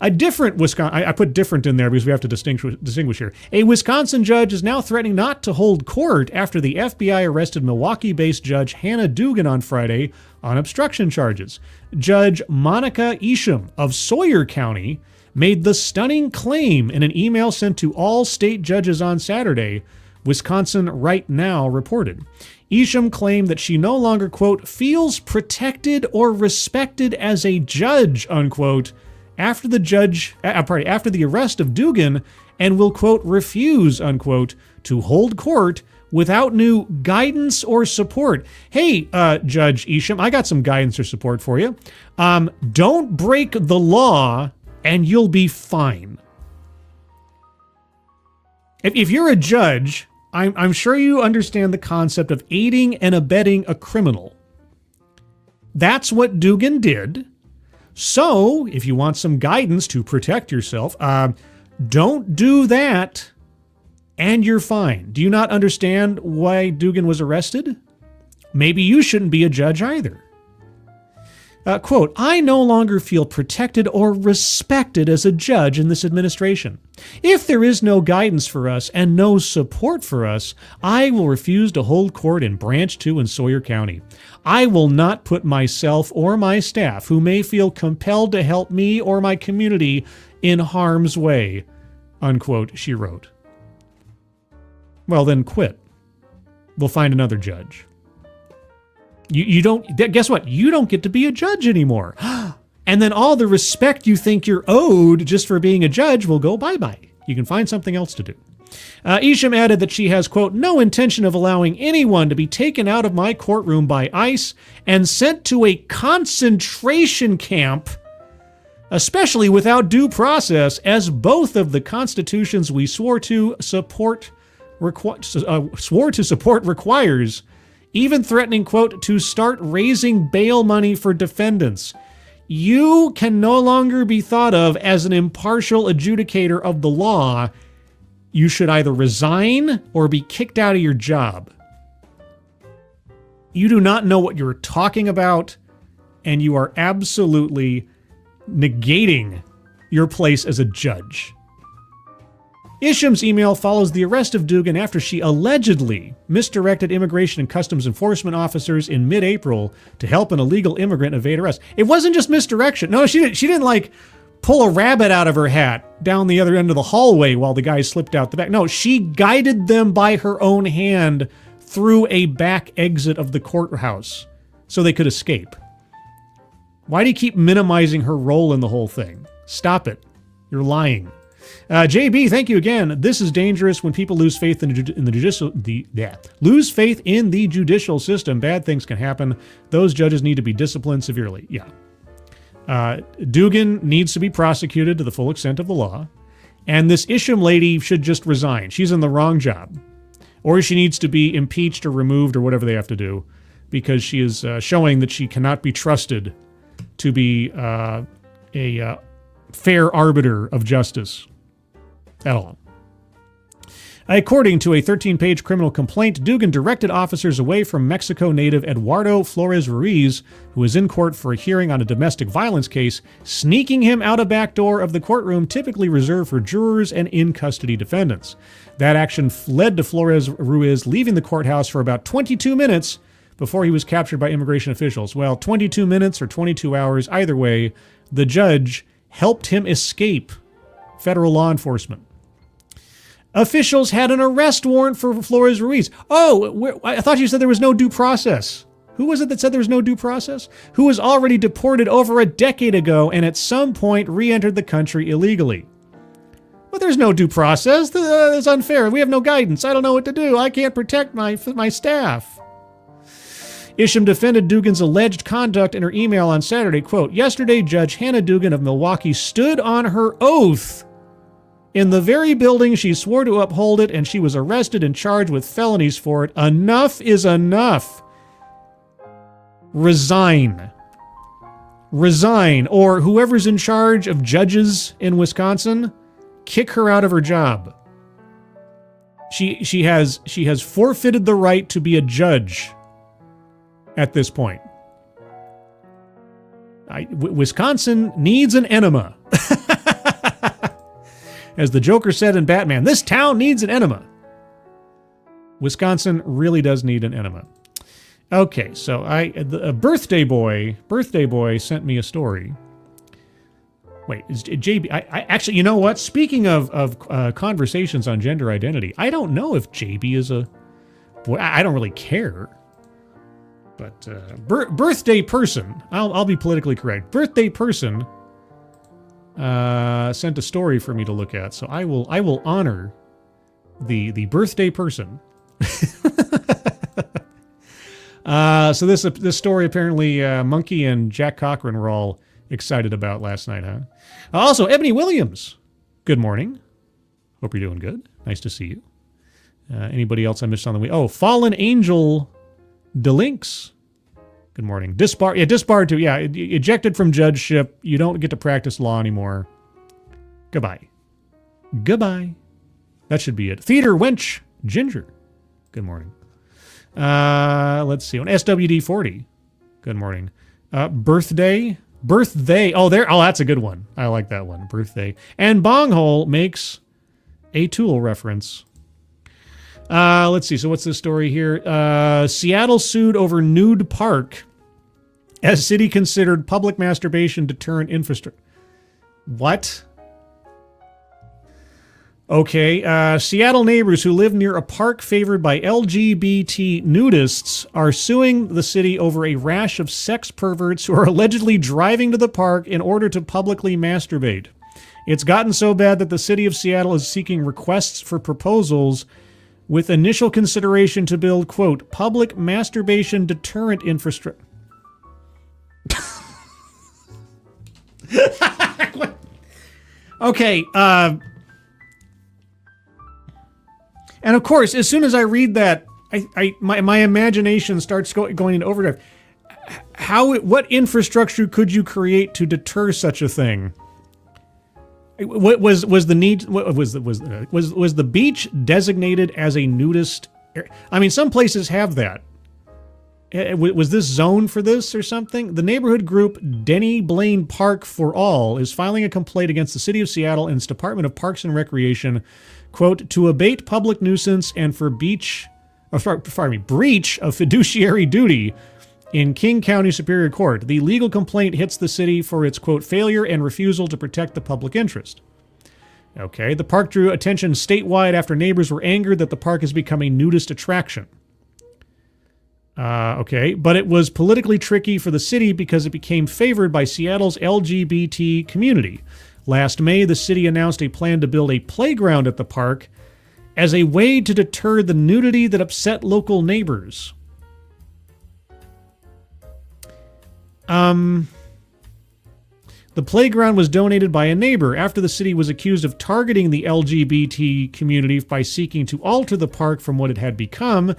A different Wisconsin, I put different in there because we have to distinguish here. A Wisconsin judge is now threatening not to hold court after the FBI arrested Milwaukee-based Judge Hannah Dugan on Friday on obstruction charges. Judge Monica Isham of Sawyer County made the stunning claim in an email sent to all state judges on Saturday, Wisconsin Right Now reported. Isham claimed that she no longer, quote, feels protected or respected as a judge, unquote, after the arrest of Dugan, and will, quote, refuse, unquote, to hold court without new guidance or support. Hey, Judge Isham, I got some guidance or support for you. Don't break the law and you'll be fine. If you're a judge, I'm sure you understand the concept of aiding and abetting a criminal. That's what Dugan did. So, if you want some guidance to protect yourself, don't do that and you're fine. Do you not understand why Dugan was arrested? Maybe you shouldn't be a judge either. Quote, I no longer feel protected or respected as a judge in this administration. If there is no guidance for us and no support for us, I will refuse to hold court in Branch 2 in Sawyer County. I will not put myself or my staff, who may feel compelled to help me or my community, in harm's way, unquote, she wrote. Well, then quit. We'll find another judge. You don't, guess what? You don't get to be a judge anymore. And then all the respect you think you're owed just for being a judge will go bye-bye. You can find something else to do. Isham added that she has, quote, no intention of allowing anyone to be taken out of my courtroom by ICE and sent to a concentration camp, especially without due process, as both of the constitutions we swore to support requires, even threatening, quote, to start raising bail money for defendants. You can no longer be thought of as an impartial adjudicator of the law. You should either resign or be kicked out of your job. You do not know what you're talking about, and you are absolutely negating your place as a judge. Isham's email follows the arrest of Dugan after she allegedly misdirected Immigration and Customs Enforcement officers in mid-April to help an illegal immigrant evade arrest. It wasn't just misdirection. No, she didn't like pull a rabbit out of her hat down the other end of the hallway while the guy slipped out the back. No, she guided them by her own hand through a back exit of the courthouse so they could escape. Why do you keep minimizing her role in the whole thing? Stop it. You're lying. JB, thank you again. This is dangerous when people lose faith in the judicial system. Bad things can happen. Those judges need to be disciplined severely. Yeah. Dugan needs to be prosecuted to the full extent of the law. And this Isham lady should just resign. She's in the wrong job. Or she needs to be impeached or removed or whatever they have to do, because she is showing that she cannot be trusted to be a fair arbiter of justice at all. According to a 13-page criminal complaint, Dugan directed officers away from Mexico native Eduardo Flores Ruiz, who was in court for a hearing on a domestic violence case, sneaking him out a back door of the courtroom typically reserved for jurors and in-custody defendants. That action led to Flores Ruiz leaving the courthouse for about 22 minutes before he was captured by immigration officials. Well, 22 minutes or 22 hours, either way, the judge helped him escape federal law enforcement. Officials had an arrest warrant for Flores Ruiz. Oh, I thought you said there was no due process. Who was it that said there was no due process? Who was already deported over a decade ago and at some point re-entered the country illegally. Well, there's no due process. It's unfair. We have no guidance. I don't know what to do. I can't protect my staff. Isham defended Dugan's alleged conduct in her email on Saturday. Quote, yesterday, Judge Hannah Dugan of Milwaukee stood on her oath in the very building she swore to uphold it, and she was arrested and charged with felonies for it. Enough is enough. Resign. Resign, or whoever's in charge of judges in Wisconsin, kick her out of her job. She has forfeited the right to be a judge at this point. Wisconsin needs an enema. As the Joker said in Batman, this town needs an enema. Wisconsin really does need an enema. Okay, so a birthday boy sent me a story. Wait, is JB? I actually, you know what? Speaking of conversations on gender identity, I don't know if JB is a boy. I don't really care. But birthday person, I'll be politically correct. Birthday person sent a story for me to look at, so I will honor the birthday person. So this story apparently Monkey and Jack Cochran were all excited about last night, huh? Also, Ebony Williams, good morning. Hope you're doing good. Nice to see you. Anybody else I missed on the way? Oh, Fallen Angel Delinks. Good morning. Disbarred too. Yeah, ejected from judgeship. You don't get to practice law anymore. Goodbye. Goodbye. That should be it. Theater Wench Ginger. Good morning. Let's see. On SWD 40. Good morning. Birthday. Oh, there. Oh, that's a good one. I like that one. Birthday. And Bonghole makes a Tool reference. Let's see. So what's the story here? Seattle sued over nude park as city considered public masturbation deterrent infrastructure. What? Okay. Seattle neighbors who live near a park favored by LGBT nudists are suing the city over a rash of sex perverts who are allegedly driving to the park in order to publicly masturbate. It's gotten so bad that the city of Seattle is seeking requests for proposals with initial consideration to build, quote, public masturbation deterrent infrastructure. Okay, and of course, as soon as I read that, my imagination starts going into overdrive. What infrastructure could you create to deter such a thing? What was the need? Was the beach designated as a nudist area? I mean, some places have that. Was this zoned for this or something? The neighborhood group Denny Blaine Park for All is filing a complaint against the city of Seattle and its Department of Parks and Recreation, quote, to abate public nuisance and for breach of fiduciary duty in King County Superior Court. The legal complaint hits the city for its, quote, failure and refusal to protect the public interest. Okay, the park drew attention statewide after neighbors were angered that the park has become a nudist attraction. Okay, but it was politically tricky for the city because it became favored by Seattle's LGBT community. Last May, the city announced a plan to build a playground at the park as a way to deter the nudity that upset local neighbors. The playground was donated by a neighbor after the city was accused of targeting the LGBT community by seeking to alter the park from what it had become.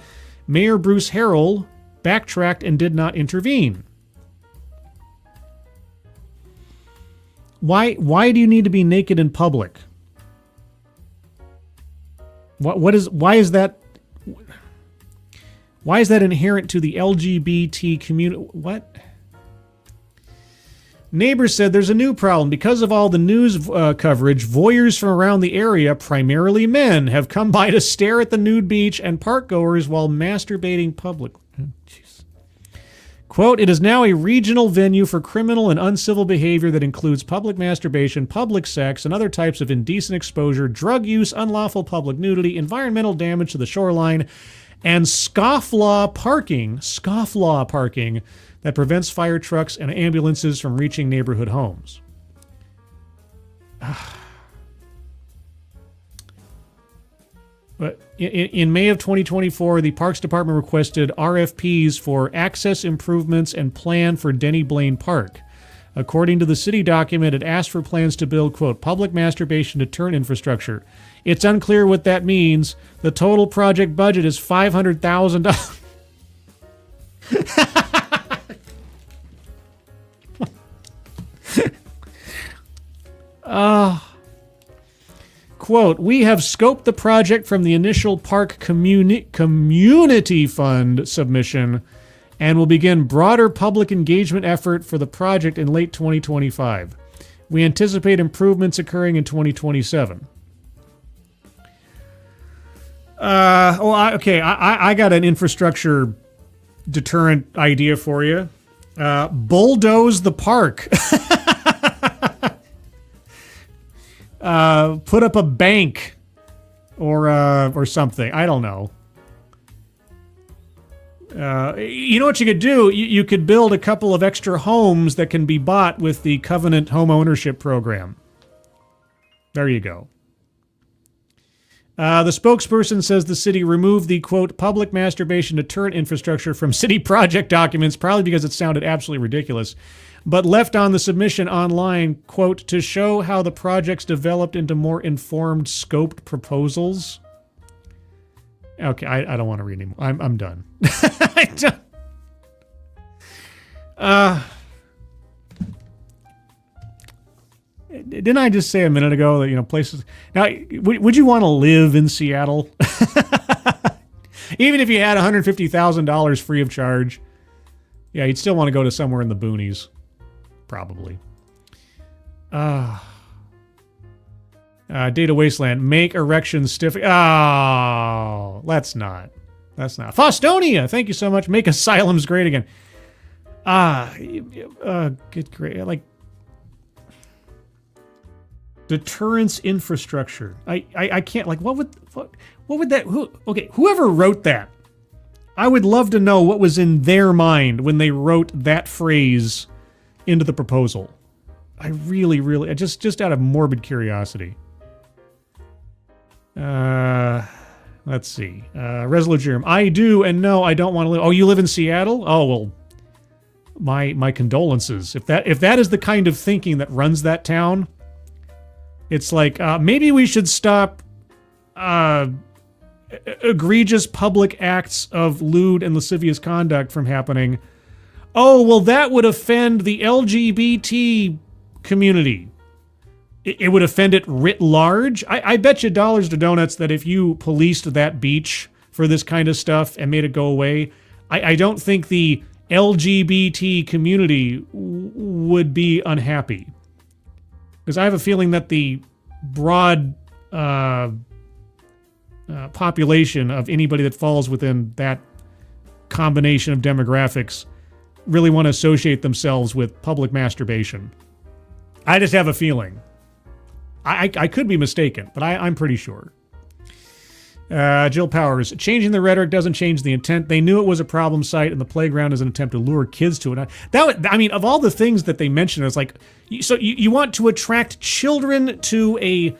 Mayor Bruce Harrell backtracked and did not intervene. Why do you need to be naked in public? Why is that inherent to the LGBT community? What? Neighbors said there's a new problem. Because of all the news coverage, voyeurs from around the area, primarily men, have come by to stare at the nude beach and park goers while masturbating publicly. Oh, jeez. Quote, it is now a regional venue for criminal and uncivil behavior that includes public masturbation, public sex, and other types of indecent exposure, drug use, unlawful public nudity, environmental damage to the shoreline, and scofflaw parking that prevents fire trucks and ambulances from reaching neighborhood homes. But in May of 2024, the Parks Department requested RFPs for access improvements and plan for Denny Blaine Park. According to the city document, it asked for plans to build, quote, public masturbation deterrent infrastructure. It's unclear what that means. The total project budget is $500,000. Quote, we have scoped the project from the initial park community fund submission and will begin broader public engagement effort for the project in late 2025. We anticipate improvements occurring in 2027. I got an infrastructure deterrent idea for you. Bulldoze the park. Put up a bank or something. I don't know. You know what you could do? You could build a couple of extra homes that can be bought with the Covenant home ownership program. There you go. The spokesperson says the city removed the, quote, public masturbation deterrent infrastructure from city project documents, probably because it sounded absolutely ridiculous, but left on the submission online, quote, to show how the project's developed into more informed, scoped proposals. Okay, I don't want to read anymore. I'm done. didn't I just say a minute ago that, places... Now, would you want to live in Seattle? Even if you had $150,000 free of charge, yeah, you'd still want to go to somewhere in the boonies. Probably. Data Wasteland, make erections stiff. Oh, that's not. Faustonia, thank you so much. Make asylums great again. Good, great. Like, deterrence infrastructure. I can't, like, what would that, whoever wrote that, I would love to know what was in their mind when they wrote that phrase into the proposal. I really, just out of morbid curiosity. Let's see. Resolute Germ. I do, and no, I don't want to live. Oh, you live in Seattle? Oh, well, my condolences. If that is the kind of thinking that runs that town, it's like, maybe we should stop egregious public acts of lewd and lascivious conduct from happening. Oh, well, that would offend the LGBT community. It would offend it writ large. I bet you dollars to donuts that if you policed that beach for this kind of stuff and made it go away, I don't think the LGBT community would be unhappy. Because I have a feeling that the broad population of anybody that falls within that combination of demographics really want to associate themselves with public masturbation. I just have a feeling. I could be mistaken, but I'm pretty sure. Jill Powers, changing the rhetoric doesn't change the intent. They knew it was a problem site, and the playground is an attempt to lure kids to it. Of all the things that they mentioned, it's like, so you want to attract children to a,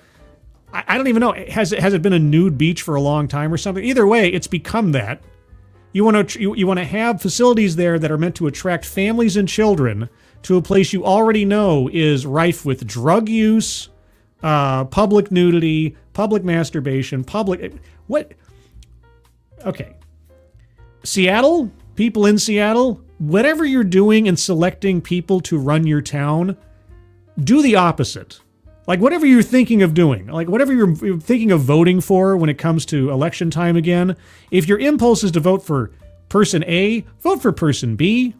I don't even know, has it been a nude beach for a long time or something? Either way, it's become that. You want to have facilities there that are meant to attract families and children to a place you already know is rife with drug use, public nudity, public masturbation, what? Okay. Seattle, people in Seattle, whatever you're doing in selecting people to run your town, do the opposite. Like, whatever you're thinking of doing, like whatever you're thinking of voting for when it comes to election time again, if your impulse is to vote for person A, vote for person B.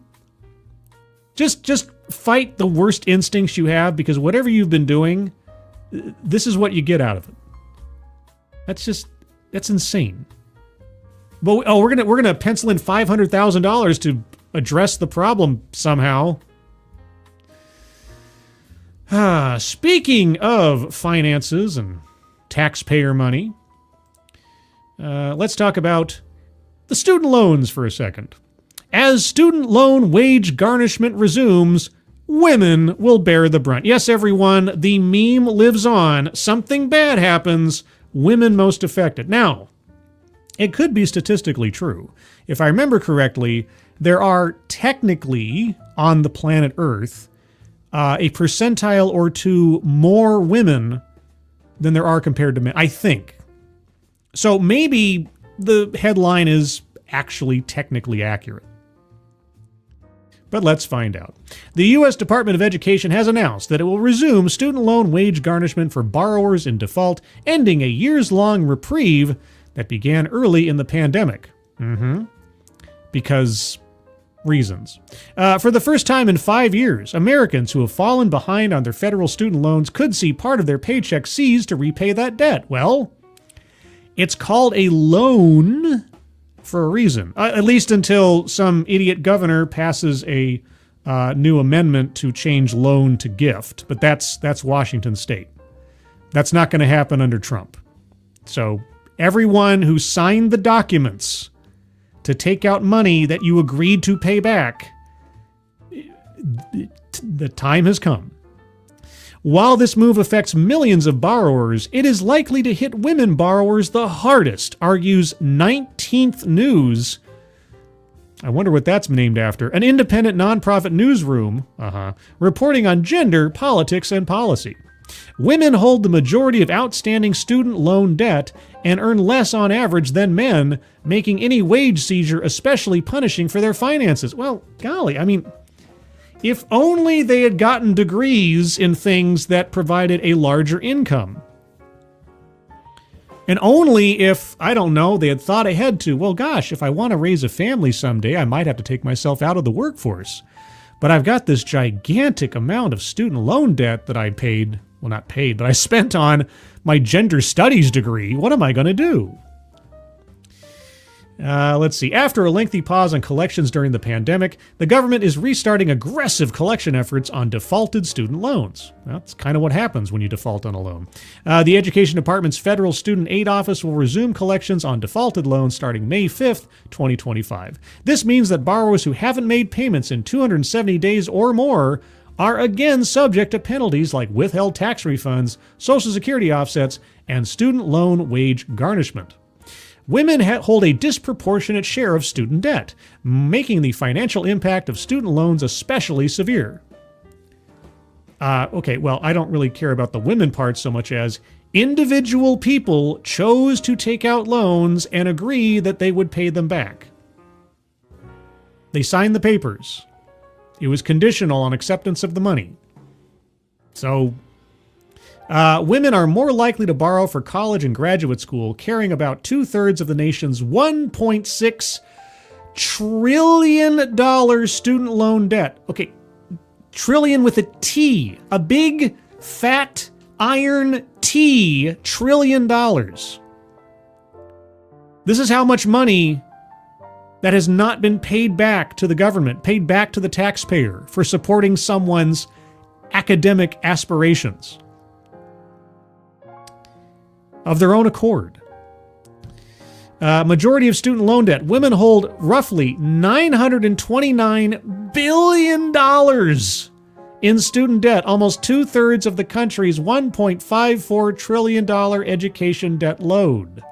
Just fight the worst instincts you have, because whatever you've been doing, this is what you get out of it. That's insane. But we're gonna pencil in $500,000 to address the problem somehow. Speaking of finances and taxpayer money, let's talk about the student loans for a second. As student loan wage garnishment resumes, women will bear the brunt. Yes, everyone, the meme lives on. Something bad happens, women most affected. Now, it could be statistically true. If I remember correctly, there are technically, on the planet Earth, a percentile or two more women than there are compared to men, I think. So maybe the headline is actually technically accurate. But let's find out. The U.S. Department of Education has announced that it will resume student loan wage garnishment for borrowers in default, ending a years-long reprieve that began early in the pandemic. Because reasons. For the first time in 5 years, Americans who have fallen behind on their federal student loans could see part of their paycheck seized to repay that debt. Well, it's called a loan for a reason, at least until some idiot governor passes a new amendment to change loan to gift. But that's Washington State. That's not going to happen under Trump. So everyone who signed the documents to take out money that you agreed to pay back, the time has come. While this move affects millions of borrowers, it is likely to hit women borrowers the hardest, argues 19th News. I wonder what that's named after. An independent nonprofit newsroom, reporting on gender, politics, and policy. Women hold the majority of outstanding student loan debt and earn less on average than men, making any wage seizure especially punishing for their finances. Well, golly, I mean, If only they had gotten degrees in things that provided a larger income. And only if, I don't know, they had thought ahead to, well, gosh, if I want to raise a family someday, I might have to take myself out of the workforce. But I've got this gigantic amount of student loan debt that I paid, well, not paid, but I spent on my gender studies degree. What am I going to do? Let's see. After a lengthy pause on collections during the pandemic, the government is restarting aggressive collection efforts on defaulted student loans. Well, that's kind of what happens when you default on a loan. The Education Department's Federal Student Aid Office will resume collections on defaulted loans starting May 5th, 2025. This means that borrowers who haven't made payments in 270 days or more are again subject to penalties like withheld tax refunds, Social Security offsets, and student loan wage garnishment. Women hold a disproportionate share of student debt, making the financial impact of student loans especially severe. Okay, well, I don't really care about the women part so much as individual people chose to take out loans and agree that they would pay them back. They signed the papers. It was conditional on acceptance of the money. So, women are more likely to borrow for college and graduate school, carrying about 2/3 of the nation's $1.6 trillion student loan debt. Okay, trillion with a T. A big, fat, iron T, $1 trillion. This is how much money that has not been paid back to the government, paid back to the taxpayer for supporting someone's academic aspirations of their own accord. Majority of student loan debt. Women hold roughly $929 billion in student debt, almost 2/3 of the country's $1.54 trillion education debt load.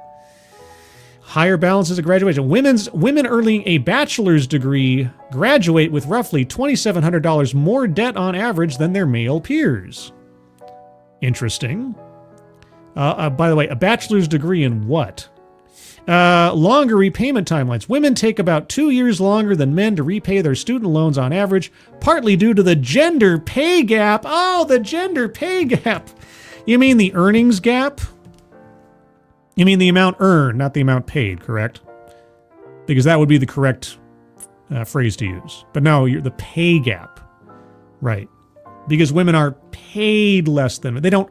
Higher balances at graduation. Women earning a bachelor's degree graduate with roughly $2,700 more debt on average than their male peers. Interesting. By the way, a bachelor's degree in what? Longer repayment timelines. Women take about 2 years longer than men to repay their student loans on average, partly due to the gender pay gap. Oh, the gender pay gap. You mean the earnings gap? You mean the amount earned, not the amount paid, correct? Because that would be the correct phrase to use. But no, the pay gap. Right. Because women are paid less than men. They don't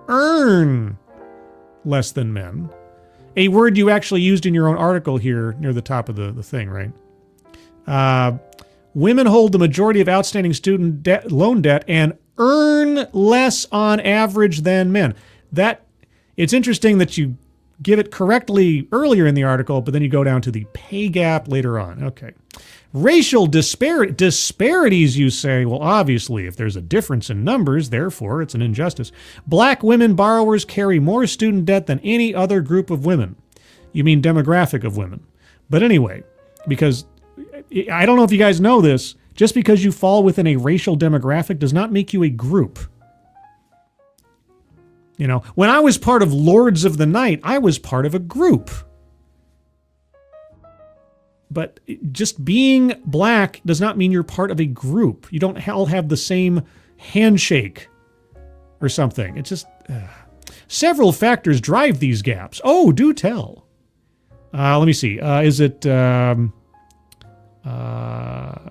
earn less than men. A word you actually used in your own article here near the top of the thing, right? Women hold the majority of outstanding student loan debt and earn less on average than men. It's interesting that you give it correctly earlier in the article, but then you go down to the pay gap later on. Okay. Racial disparities, you say. Well, obviously, if there's a difference in numbers, therefore it's an injustice. Black women borrowers carry more student debt than any other group of women. You mean demographic of women. But anyway, because I don't know if you guys know this, just because you fall within a racial demographic does not make you a group. You know, when I was part of Lords of the Night, I was part of a group. But just being black does not mean you're part of a group. You don't all have the same handshake or something. It's just... Several factors drive these gaps. Oh, do tell. Let me see. Is it... well,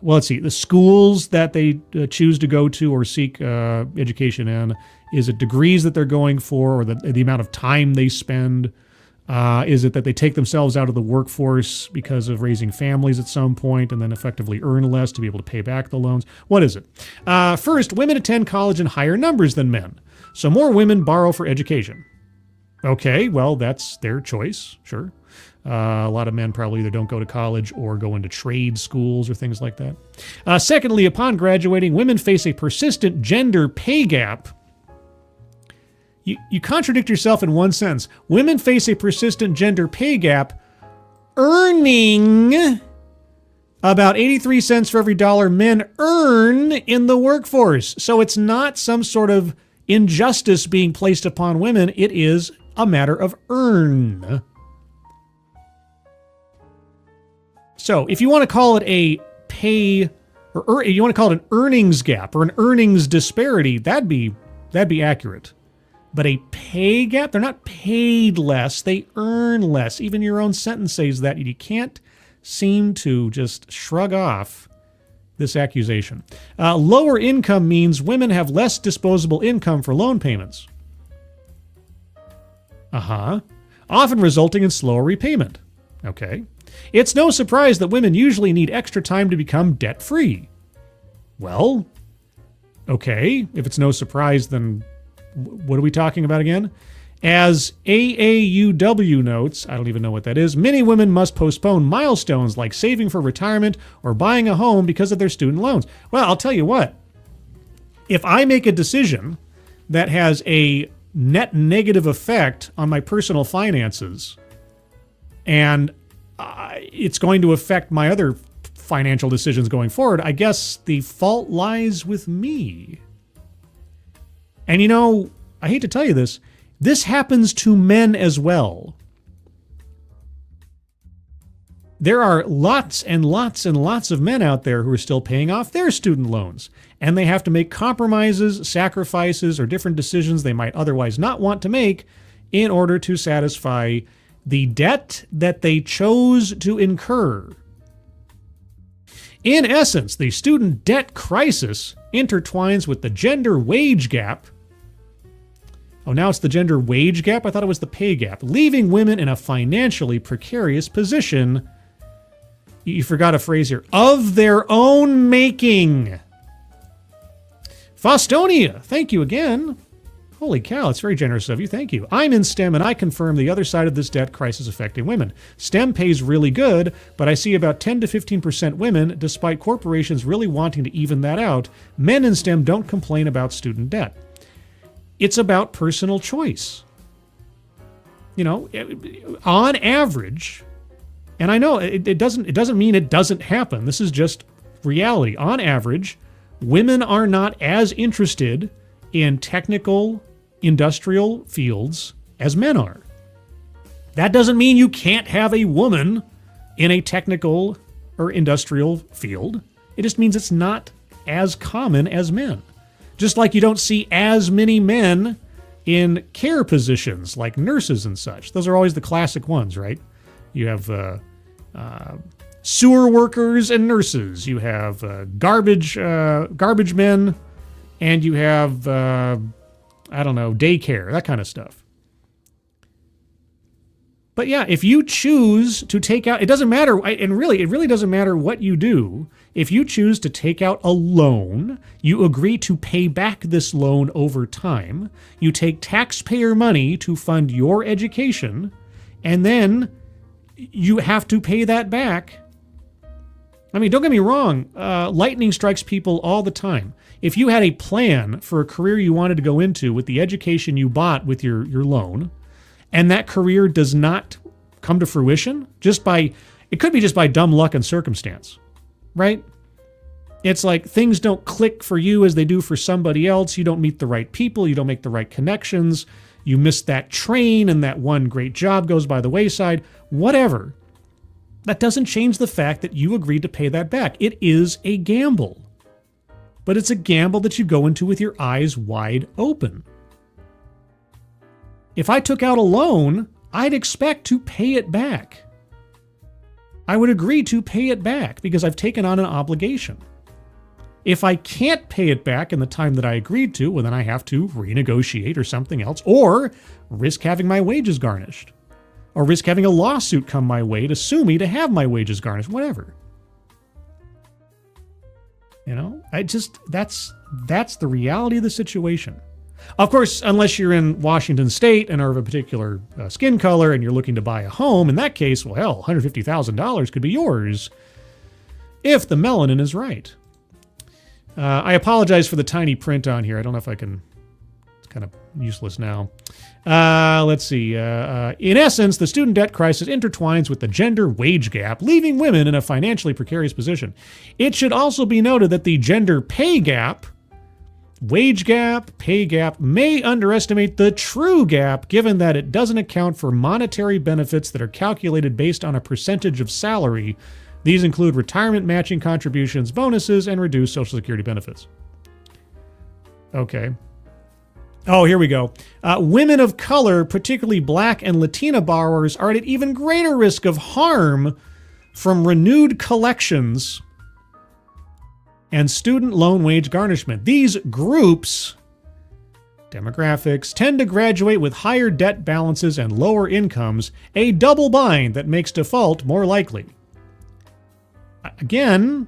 let's see. The schools that they choose to go to or seek education in. Is it degrees that they're going for, or the amount of time they spend? Is it that they take themselves out of the workforce because of raising families at some point and then effectively earn less to be able to pay back the loans? What is it? First, women attend college in higher numbers than men, so more women borrow for education. Okay, well, that's their choice, sure. A lot of men probably either don't go to college or go into trade schools or things like that. Secondly, upon graduating, women face a persistent gender pay gap. You contradict yourself in one sentence. Women face a persistent gender pay gap, earning about 83 cents for every dollar men earn in the workforce. So it's not some sort of injustice being placed upon women. It is a matter of earn. So if you want to call it a pay or you want to call it an earnings gap or an earnings disparity, that'd be accurate. But a pay gap, they're not paid less, they earn less. Even your own sentence says that. You can't seem to just shrug off this accusation. Lower income means women have less disposable income for loan payments. Often resulting in slower repayment. Okay. It's no surprise that women usually need extra time to become debt-free. Well, okay, if it's no surprise, then what are we talking about again? As AAUW notes, I don't even know what that is, many women must postpone milestones like saving for retirement or buying a home because of their student loans. Well, I'll tell you what. If I make a decision that has a net negative effect on my personal finances, and it's going to affect my other financial decisions going forward, I guess the fault lies with me. And you know, I hate to tell you this, this happens to men as well. There are lots and lots and lots of men out there who are still paying off their student loans, and they have to make compromises, sacrifices, or different decisions they might otherwise not want to make in order to satisfy the debt that they chose to incur. In essence, the student debt crisis intertwines with the gender wage gap. Oh, now it's the gender wage gap? I thought it was the pay gap, leaving women in a financially precarious position. You forgot a phrase here. Of their own making. Faustonia, thank you again. Holy cow, it's very generous of you. Thank you. I'm in STEM, and I confirm the other side of this debt crisis affecting women. STEM pays really good, but I see about 10 to 15% women, despite corporations really wanting to even that out. Men in STEM don't complain about student debt. It's about personal choice. You know, on average, and I know it doesn't mean it doesn't happen. This is just reality. On average, women are not as interested in technical, industrial fields as men are. That doesn't mean you can't have a woman in a technical or industrial field. It just means it's not as common as men. Just like you don't see as many men in care positions like nurses and such. Those are always the classic ones, right? You have sewer workers and nurses. You have garbage men, and you have, daycare, that kind of stuff. But yeah, if you choose to take out, it doesn't matter, and really, it really doesn't matter what you do. If you choose to take out a loan, you agree to pay back this loan over time. You take taxpayer money to fund your education, and then you have to pay that back. I mean, don't get me wrong, lightning strikes people all the time. If you had a plan for a career you wanted to go into with the education you bought with your loan, and that career does not come to fruition, it could be just by dumb luck and circumstance, right? It's like things don't click for you as they do for somebody else. You don't meet the right people. You don't make the right connections. You miss that train and that one great job goes by the wayside. Whatever. That doesn't change the fact that you agreed to pay that back. It is a gamble. But it's a gamble that you go into with your eyes wide open. If I took out a loan, I'd expect to pay it back. I would agree to pay it back because I've taken on an obligation. If I can't pay it back in the time that I agreed to, well, then I have to renegotiate or something else, or risk having my wages garnished, or risk having a lawsuit come my way to sue me to have my wages garnished, whatever. You know, that's the reality of the situation. Of course, unless you're in Washington State and are of a particular skin color and you're looking to buy a home, in that case, well, hell, $150,000 could be yours if the melanin is right. I apologize for the tiny print on here. I don't know if I can... It's kind of useless now. Let's see. In essence, the student debt crisis intertwines with the gender wage gap, leaving women in a financially precarious position. It should also be noted that the gender pay gap, wage gap, pay gap, may underestimate the true gap, given that it doesn't account for monetary benefits that are calculated based on a percentage of salary. These include retirement matching contributions, bonuses, and reduced Social Security benefits. Okay. Oh, here we go. Women of color, particularly Black and Latina borrowers, are at an even greater risk of harm from renewed collections and student loan wage garnishment. These groups, demographics, tend to graduate with higher debt balances and lower incomes, a double bind that makes default more likely. Again,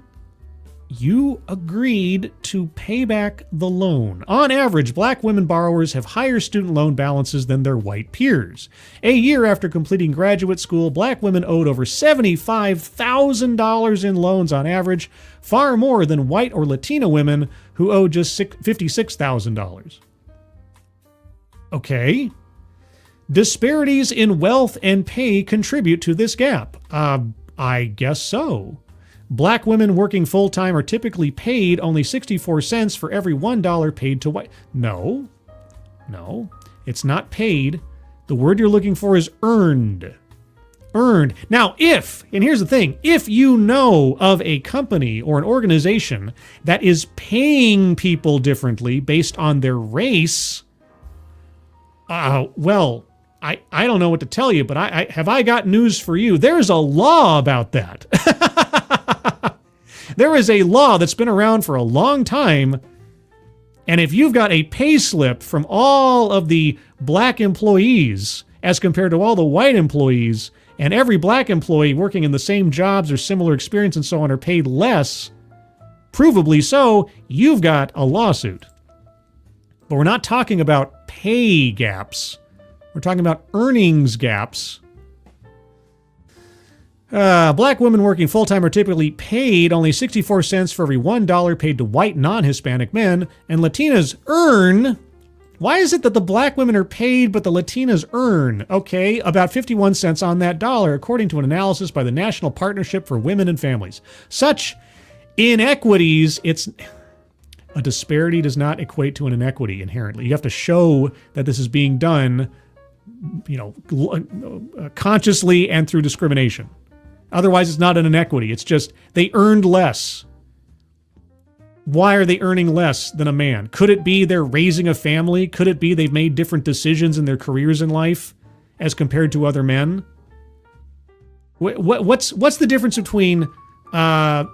you agreed to pay back the loan. On average, Black women borrowers have higher student loan balances than their white peers. A year after completing graduate school, Black women owed over $75,000 in loans on average, far more than white or Latina women who owed just $56,000. Okay. Disparities in wealth and pay contribute to this gap. I guess so. Black women working full-time are typically paid only 64 cents for every $1 paid to white. No, it's not paid. The word you're looking for is earned. Earned. Now, and here's the thing, if you know of a company or an organization that is paying people differently based on their race, well, I don't know what to tell you, but I got news for you. There's a law about that. There is a law that's been around for a long time, and if you've got a pay slip from all of the Black employees as compared to all the white employees, and every Black employee working in the same jobs or similar experience and so on are paid less, provably so, you've got a lawsuit. But we're not talking about pay gaps. We're talking about earnings gaps. Black women working full-time are typically paid only 64 cents for every $1 paid to white non-Hispanic men, and Latinas earn... Why is it that the Black women are paid but the Latinas earn? Okay, about 51 cents on that dollar, according to an analysis by the National Partnership for Women and Families. Such inequities, a disparity does not equate to an inequity inherently. You have to show that this is being done, consciously and through discrimination. Otherwise, it's not an inequity. It's just they earned less. Why are they earning less than a man? Could it be they're raising a family? Could it be they've made different decisions in their careers in life as compared to other men? What's the difference between how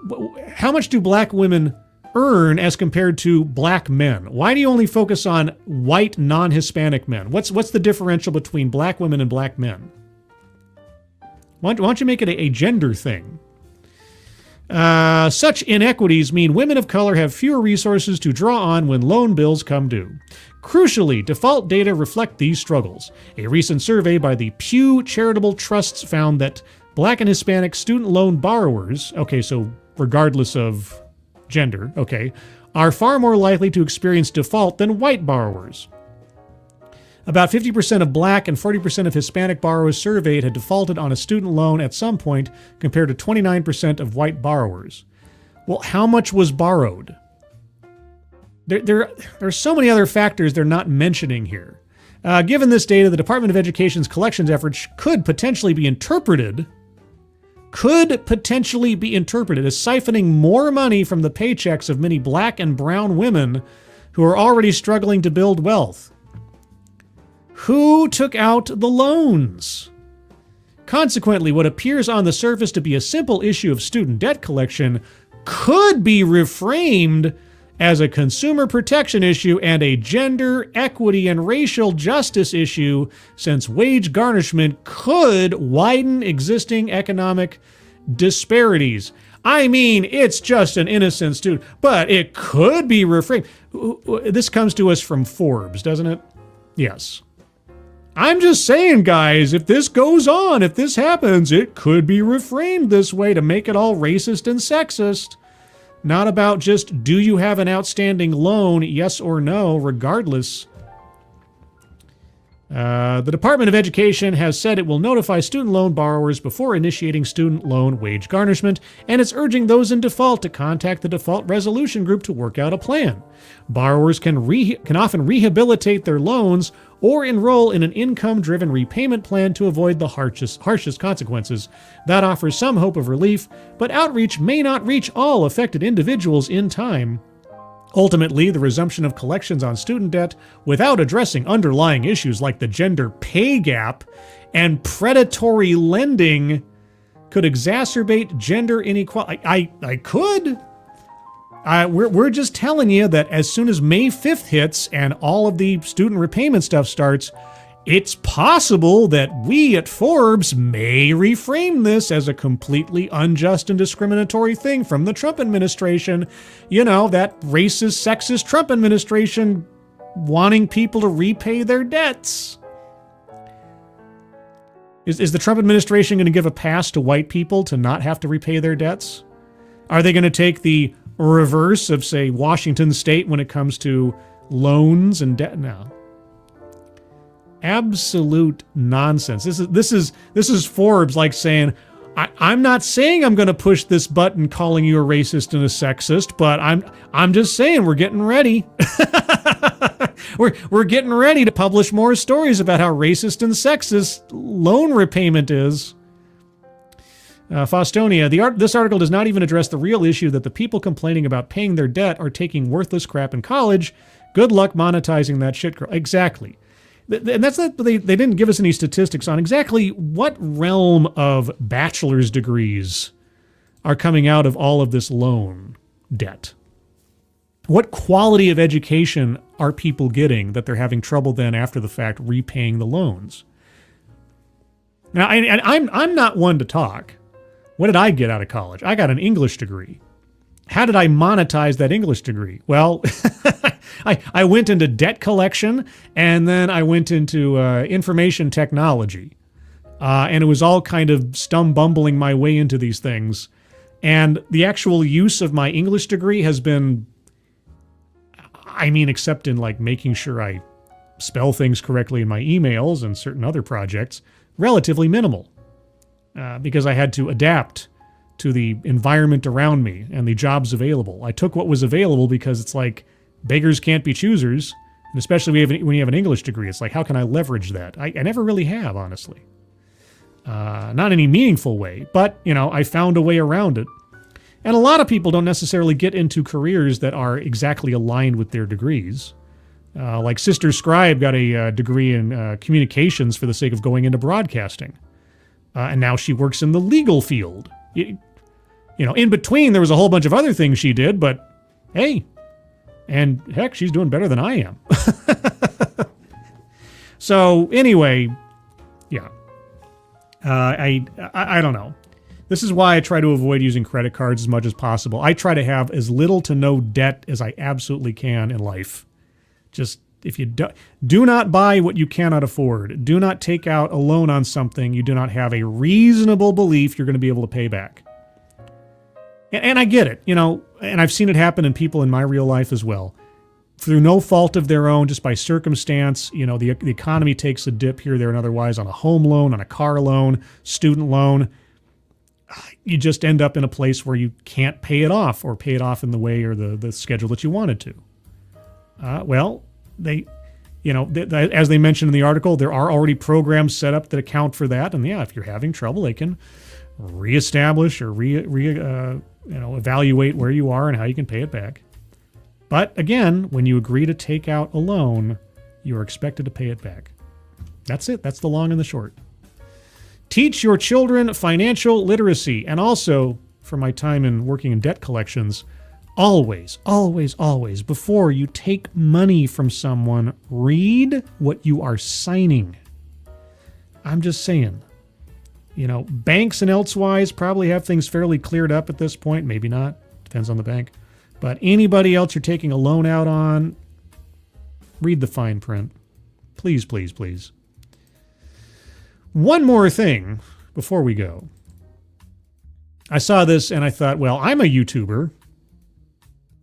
much do Black women earn as compared to Black men? Why do you only focus on white non-Hispanic men? What's the differential between Black women and Black men? Why don't you make it a gender thing? Such inequities mean women of color have fewer resources to draw on when loan bills come due. Crucially, default data reflect these struggles. A recent survey by the Pew Charitable Trusts found that Black and Hispanic student loan borrowers, okay, so regardless of gender, okay, are far more likely to experience default than white borrowers. About 50% of Black and 40% of Hispanic borrowers surveyed had defaulted on a student loan at some point, compared to 29% of white borrowers. Well, how much was borrowed? There are so many other factors they're not mentioning here. Given this data, the Department of Education's collections efforts could potentially be interpreted as siphoning more money from the paychecks of many Black and brown women who are already struggling to build wealth. Who took out the loans? Consequently, what appears on the surface to be a simple issue of student debt collection could be reframed as a consumer protection issue and a gender, equity, and racial justice issue, since wage garnishment could widen existing economic disparities. I mean, it's just an innocent student, but it could be reframed. This comes to us from Forbes, doesn't it? Yes. I'm just saying, guys, if this goes on, if this happens, it could be reframed this way to make it all racist and sexist. Not about just, do you have an outstanding loan, yes or no, regardless. The Department of Education has said it will notify student loan borrowers before initiating student loan wage garnishment, and it's urging those in default to contact the default resolution group to work out a plan. Borrowers can often rehabilitate their loans or enroll in an income-driven repayment plan to avoid the harshest consequences. That offers some hope of relief, but outreach may not reach all affected individuals in time. Ultimately, the resumption of collections on student debt without addressing underlying issues like the gender pay gap and predatory lending could exacerbate gender inequality. I could. We're just telling you that as soon as May 5th hits and all of the student repayment stuff starts, it's possible that we at Forbes may reframe this as a completely unjust and discriminatory thing from the Trump administration. You know, that racist, sexist Trump administration wanting people to repay their debts. Is the Trump administration going to give a pass to white people to not have to repay their debts? Are they going to take the reverse of, say, Washington State when it comes to loans and debt? No. Absolute nonsense. This is Forbes like saying, I'm not saying I'm going to push this button calling you a racist and a sexist, but I'm just saying we're getting ready. we're getting ready to publish more stories about how racist and sexist loan repayment is. Faustonia, this article does not even address the real issue that the people complaining about paying their debt are taking worthless crap in college. Good luck monetizing that shit. Exactly. And that's not, they didn't give us any statistics on exactly what realm of bachelor's degrees are coming out of all of this loan debt. What quality of education are people getting that they're having trouble then after the fact repaying the loans? Now, I'm not one to talk. What did I get out of college? I got an English degree. How did I monetize that English degree? Well, I went into debt collection, and then I went into information technology. And it was all kind of stumbumbling my way into these things. And the actual use of my English degree has been, except in like making sure I spell things correctly in my emails and certain other projects, relatively minimal. Because I had to adapt to the environment around me and the jobs available. I took what was available because it's like beggars can't be choosers, and especially when you have an English degree, it's like, how can I leverage that? I never really have, honestly. Not in any meaningful way, but, I found a way around it. And a lot of people don't necessarily get into careers that are exactly aligned with their degrees. Like Sister Scribe got a degree in communications for the sake of going into broadcasting. And now she works in the legal field. In between, there was a whole bunch of other things she did, but hey, and heck, she's doing better than I am. So anyway, yeah. I don't know. This is why I try to avoid using credit cards as much as possible. I try to have as little to no debt as I absolutely can in life. Just if you do not buy what you cannot afford, do not take out a loan on something you do not have a reasonable belief you're going to be able to pay back. And I get it, and I've seen it happen in people in my real life as well. Through no fault of their own, just by circumstance, the economy takes a dip here, there, and otherwise on a home loan, on a car loan, student loan. You just end up in a place where you can't pay it off or pay it off in the way or the schedule that you wanted to. As they mentioned in the article, there are already programs set up that account for that. And yeah, if you're having trouble, they can reestablish or evaluate where you are and how you can pay it back. But again, when you agree to take out a loan, you are expected to pay it back. That's it. That's the long and the short. Teach your children financial literacy. And also, for my time in working in debt collections, always, always, always, before you take money from someone, read what you are signing. I'm just saying. Banks and elsewise probably have things fairly cleared up at this point. Maybe not. Depends on the bank. But anybody else you're taking a loan out on, read the fine print. Please, please, please. One more thing before we go. I saw this and I thought, well, I'm a YouTuber.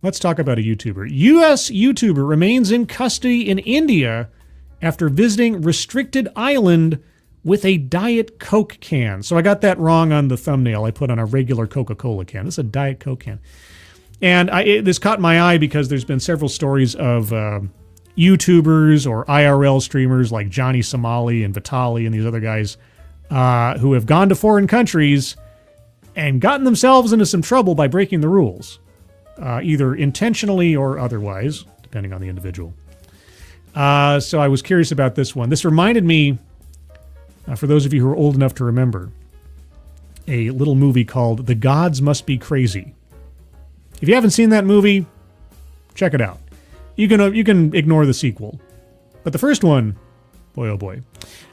Let's talk about a YouTuber. U.S. YouTuber remains in custody in India after visiting restricted island with a Diet Coke can. So I got that wrong on the thumbnail I put on a regular Coca-Cola can. This is a Diet Coke can. And this caught my eye because there's been several stories of YouTubers or IRL streamers like Johnny Somali and Vitali and these other guys who have gone to foreign countries and gotten themselves into some trouble by breaking the rules, either intentionally or otherwise, depending on the individual. So I was curious about this one. This reminded me, for those of you who are old enough to remember, a little movie called The Gods Must Be Crazy. If you haven't seen that movie, check it out. You can ignore the sequel. But the first one, boy oh boy.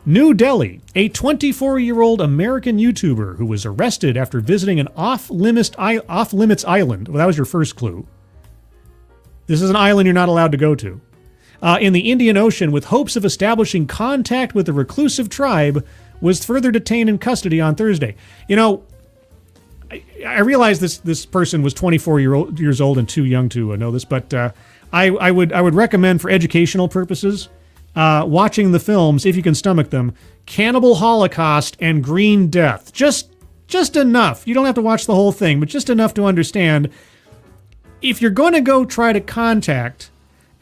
New Delhi, a 24-year-old American YouTuber who was arrested after visiting an off-limits island. Well, that was your first clue. This is an island you're not allowed to go to. In the Indian Ocean, with hopes of establishing contact with a reclusive tribe, was further detained in custody on Thursday. You know, I realize this person was 24 years old and too young to know this, but I would recommend, for educational purposes, watching the films, if you can stomach them, Cannibal Holocaust and Green Death. Just enough. You don't have to watch the whole thing, but just enough to understand, if you're going to go try to contact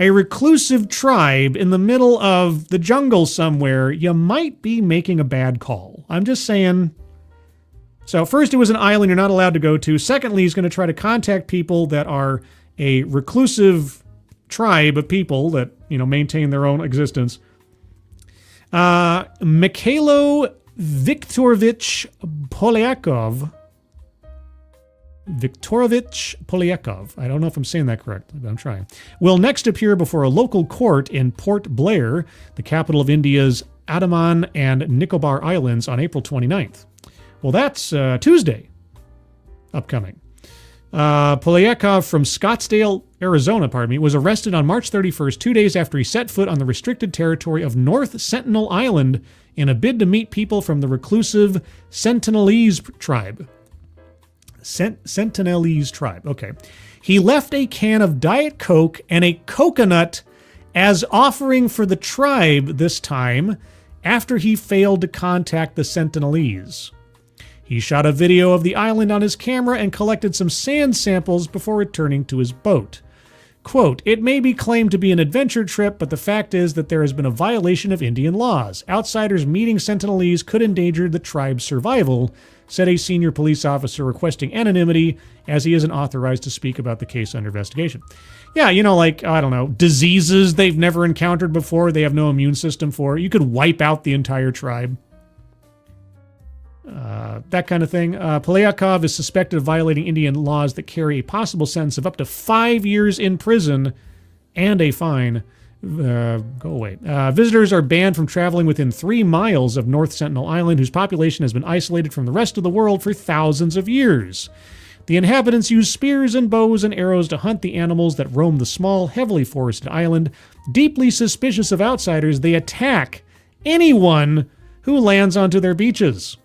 a reclusive tribe in the middle of the jungle somewhere, you might be making a bad call. I'm just saying. So first, it was an island you're not allowed to go to. Secondly, he's going to try to contact people that are a reclusive tribe of people that, maintain their own existence. Mikhailo Viktorovich Polyakov. I don't know if I'm saying that correctly, but I'm trying. Will next appear before a local court in Port Blair, the capital of India's Andaman and Nicobar Islands, on April 29th. Well, that's Tuesday upcoming. Polyakov from Scottsdale, Arizona, was arrested on March 31st, 2 days after he set foot on the restricted territory of North Sentinel Island in a bid to meet people from the reclusive Sentinelese tribe. Sentinelese tribe. Okay. He left a can of Diet Coke and a coconut as offering for the tribe this time, after he failed to contact the Sentinelese. He shot a video of the island on his camera and collected some sand samples before returning to his boat. Quote, "It may be claimed to be an adventure trip, but the fact is that there has been a violation of Indian laws. Outsiders meeting Sentinelese could endanger the tribe's survival," said a senior police officer requesting anonymity, as he isn't authorized to speak about the case under investigation. Yeah, I don't know, diseases they've never encountered before, they have no immune system for. You could wipe out the entire tribe. That kind of thing. Polyakov is suspected of violating Indian laws that carry a possible sentence of up to 5 years in prison and a fine. Go away. Visitors are banned from traveling within 3 miles of North Sentinel Island, whose population has been isolated from the rest of the world for thousands of years. The inhabitants use spears and bows and arrows to hunt the animals that roam the small, heavily forested island. Deeply suspicious of outsiders, they attack anyone who lands onto their beaches.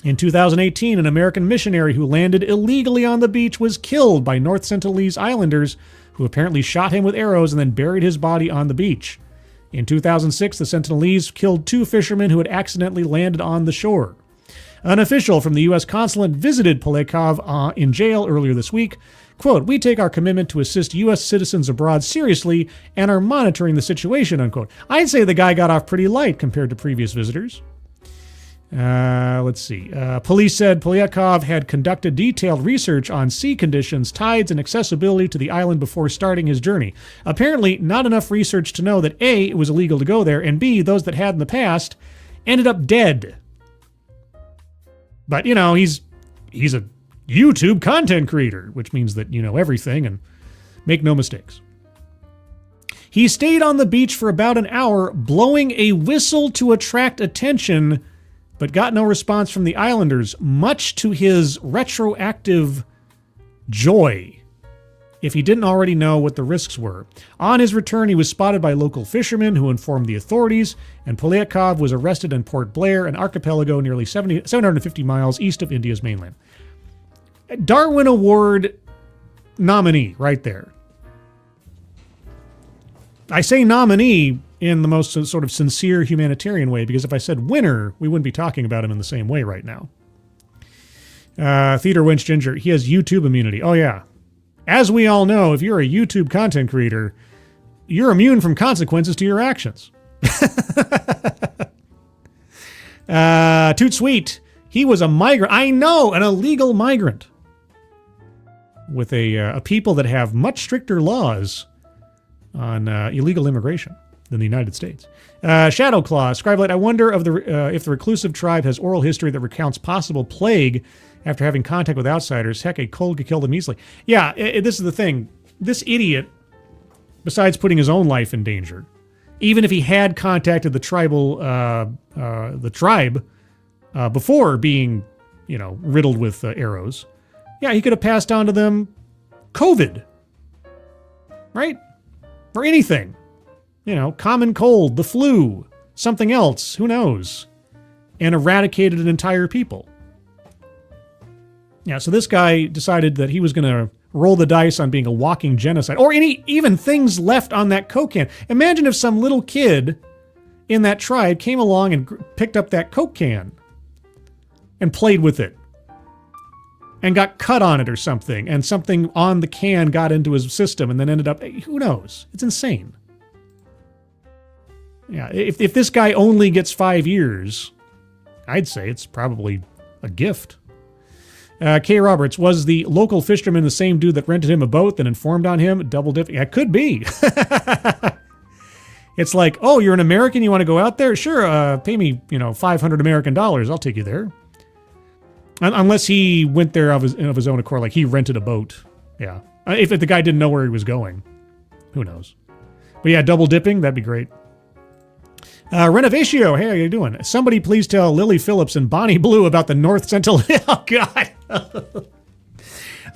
In 2018, an American missionary who landed illegally on the beach was killed by North Sentinelese Islanders, who apparently shot him with arrows and then buried his body on the beach. In 2006, the Sentinelese killed 2 fishermen who had accidentally landed on the shore. An official from the U.S. consulate visited Polyakov in jail earlier this week. Quote, "We take our commitment to assist U.S. citizens abroad seriously and are monitoring the situation," unquote. I'd say the guy got off pretty light compared to previous visitors. Let's see. Police said Polyakov had conducted detailed research on sea conditions, tides, and accessibility to the island before starting his journey. Apparently, not enough research to know that A, it was illegal to go there, and B, those that had in the past ended up dead. But, he's a YouTube content creator, which means that you know everything and make no mistakes. He stayed on the beach for about an hour, blowing a whistle to attract attention, but got no response from the islanders, much to his retroactive joy, if he didn't already know what the risks were. On his return, he was spotted by local fishermen who informed the authorities, and Polyakov was arrested in Port Blair, an archipelago nearly 750 miles east of India's mainland. Darwin Award nominee right there. I say nominee in the most sort of sincere humanitarian way, because if I said winner, we wouldn't be talking about him in the same way right now. Theater Winch Ginger, he has YouTube immunity. Oh yeah. As we all know, if you're a YouTube content creator, you're immune from consequences to your actions. Toot Sweet. He was a migrant. I know, an illegal migrant. With a people that have much stricter laws on illegal immigration than the United States. Shadowclaw. Scribelight. I wonder if the reclusive tribe has oral history that recounts possible plague after having contact with outsiders. Heck, a cold could kill them easily. Yeah, this is the thing. This idiot, besides putting his own life in danger, even if he had contacted the tribe before being, riddled with arrows, yeah, he could have passed on to them COVID, right? Or anything, common cold, the flu, something else, who knows, and eradicated an entire people. Yeah, so this guy decided that he was going to roll the dice on being a walking genocide, or even things left on that Coke can. Imagine if some little kid in that tribe came along and picked up that Coke can and played with it and got cut on it or something, and something on the can got into his system and then ended up, who knows? It's insane. Yeah, if this guy only gets 5 years, I'd say it's probably a gift. K. Roberts, was the local fisherman the same dude that rented him a boat that informed on him? Double dipping? Yeah, could be. It's like, oh, you're an American, you want to go out there? Sure, pay me, $500 American. I'll take you there. Unless he went there of his own accord, like he rented a boat. Yeah. If the guy didn't know where he was going. Who knows? But yeah, double dipping, that'd be great. Renovatio, hey, how you doing? Somebody please tell Lily Phillips and Bonnie Blue about the North Sentinel. Oh, God.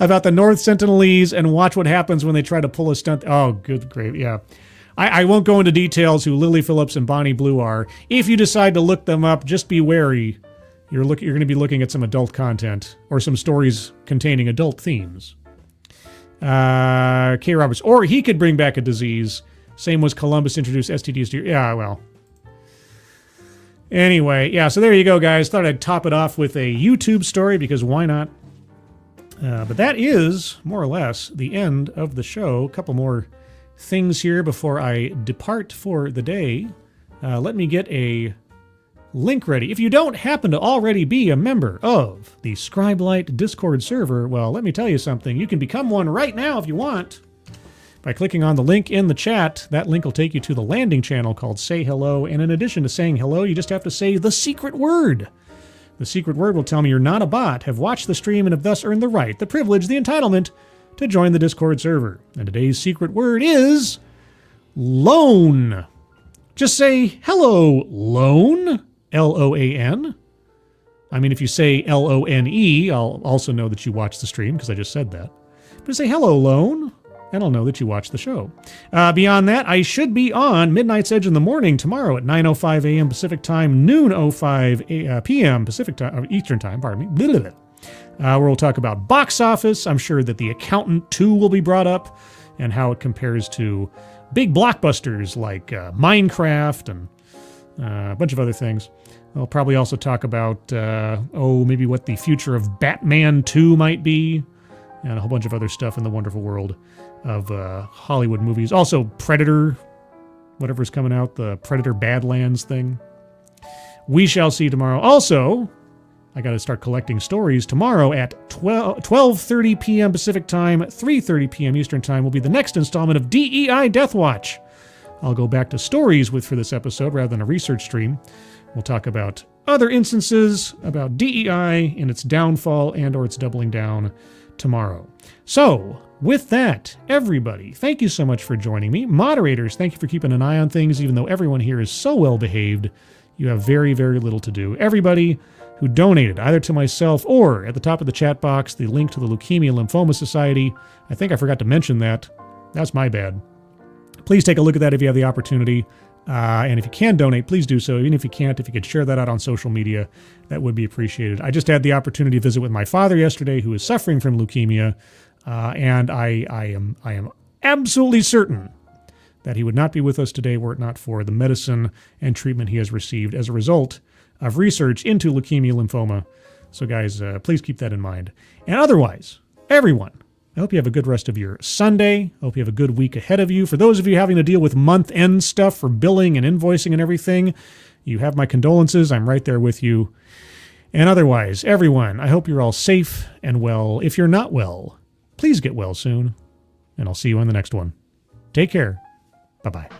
About the North Sentinelese and watch what happens when they try to pull a stunt. Oh, good, great, yeah. I won't go into details who Lily Phillips and Bonnie Blue are. If you decide to look them up, just be wary. You're going to be looking at some adult content or some stories containing adult themes. K. Roberts. Or he could bring back a disease. Same was Columbus introduced STDs. Yeah, well. Anyway, yeah, so there you go, guys. Thought I'd top it off with a YouTube story because why not? But that is, more or less, the end of the show. A couple more things here before I depart for the day. Let me get a link ready. If you don't happen to already be a member of the Scribelight Discord server, well, let me tell you something. You can become one right now if you want. By clicking on the link in the chat, that link will take you to the landing channel called Say Hello, and in addition to saying hello, you just have to say the secret word. The secret word will tell me you're not a bot, have watched the stream, and have thus earned the right, the privilege, the entitlement to join the Discord server. And today's secret word is loan. Just say hello, loan, L-O-A-N. I mean, if you say L-O-N-E, I'll also know that you watched the stream because I just said that. But say hello, loan, and I'll know that you watched the show. Beyond that, I should be on Midnight's Edge in the morning tomorrow at 9:05 a.m. Pacific Time, noon 05 p.m. Pacific Time, Eastern Time, pardon me, where we'll talk about box office. I'm sure that The Accountant 2 will be brought up and how it compares to big blockbusters like Minecraft and a bunch of other things. I'll probably also talk about, maybe what the future of Batman 2 might be, and a whole bunch of other stuff in the wonderful world of Hollywood movies. Also, Predator, whatever's coming out, the Predator Badlands thing. We shall see tomorrow. Also, I got to start collecting stories. Tomorrow at 12:30 p.m. Pacific Time, 3:30 p.m. Eastern Time will be the next installment of DEI Death Watch. I'll go back to stories for this episode rather than a research stream. We'll talk about other instances about DEI and its downfall and or its doubling down tomorrow. So, with that, everybody, thank you so much for joining me. Moderators, thank you for keeping an eye on things, even though everyone here is so well behaved. You have very, very little to do. Everybody who donated, either to myself or at the top of the chat box, the link to the Leukemia Lymphoma Society. I think I forgot to mention that. That's my bad. Please take a look at that if you have the opportunity. And if you can donate, please do so. Even if you can't, if you could share that out on social media, that would be appreciated. I just had the opportunity to visit with my father yesterday, who is suffering from leukemia, and I am absolutely certain that he would not be with us today were it not for the medicine and treatment he has received as a result of research into leukemia lymphoma. So guys, please keep that in mind. And otherwise, everyone, I hope you have a good rest of your Sunday. I hope you have a good week ahead of you. For those of you having to deal with month-end stuff for billing and invoicing and everything, you have my condolences. I'm right there with you. And otherwise, everyone, I hope you're all safe and well. If you're not well, please get well soon. And I'll see you on the next one. Take care. Bye-bye.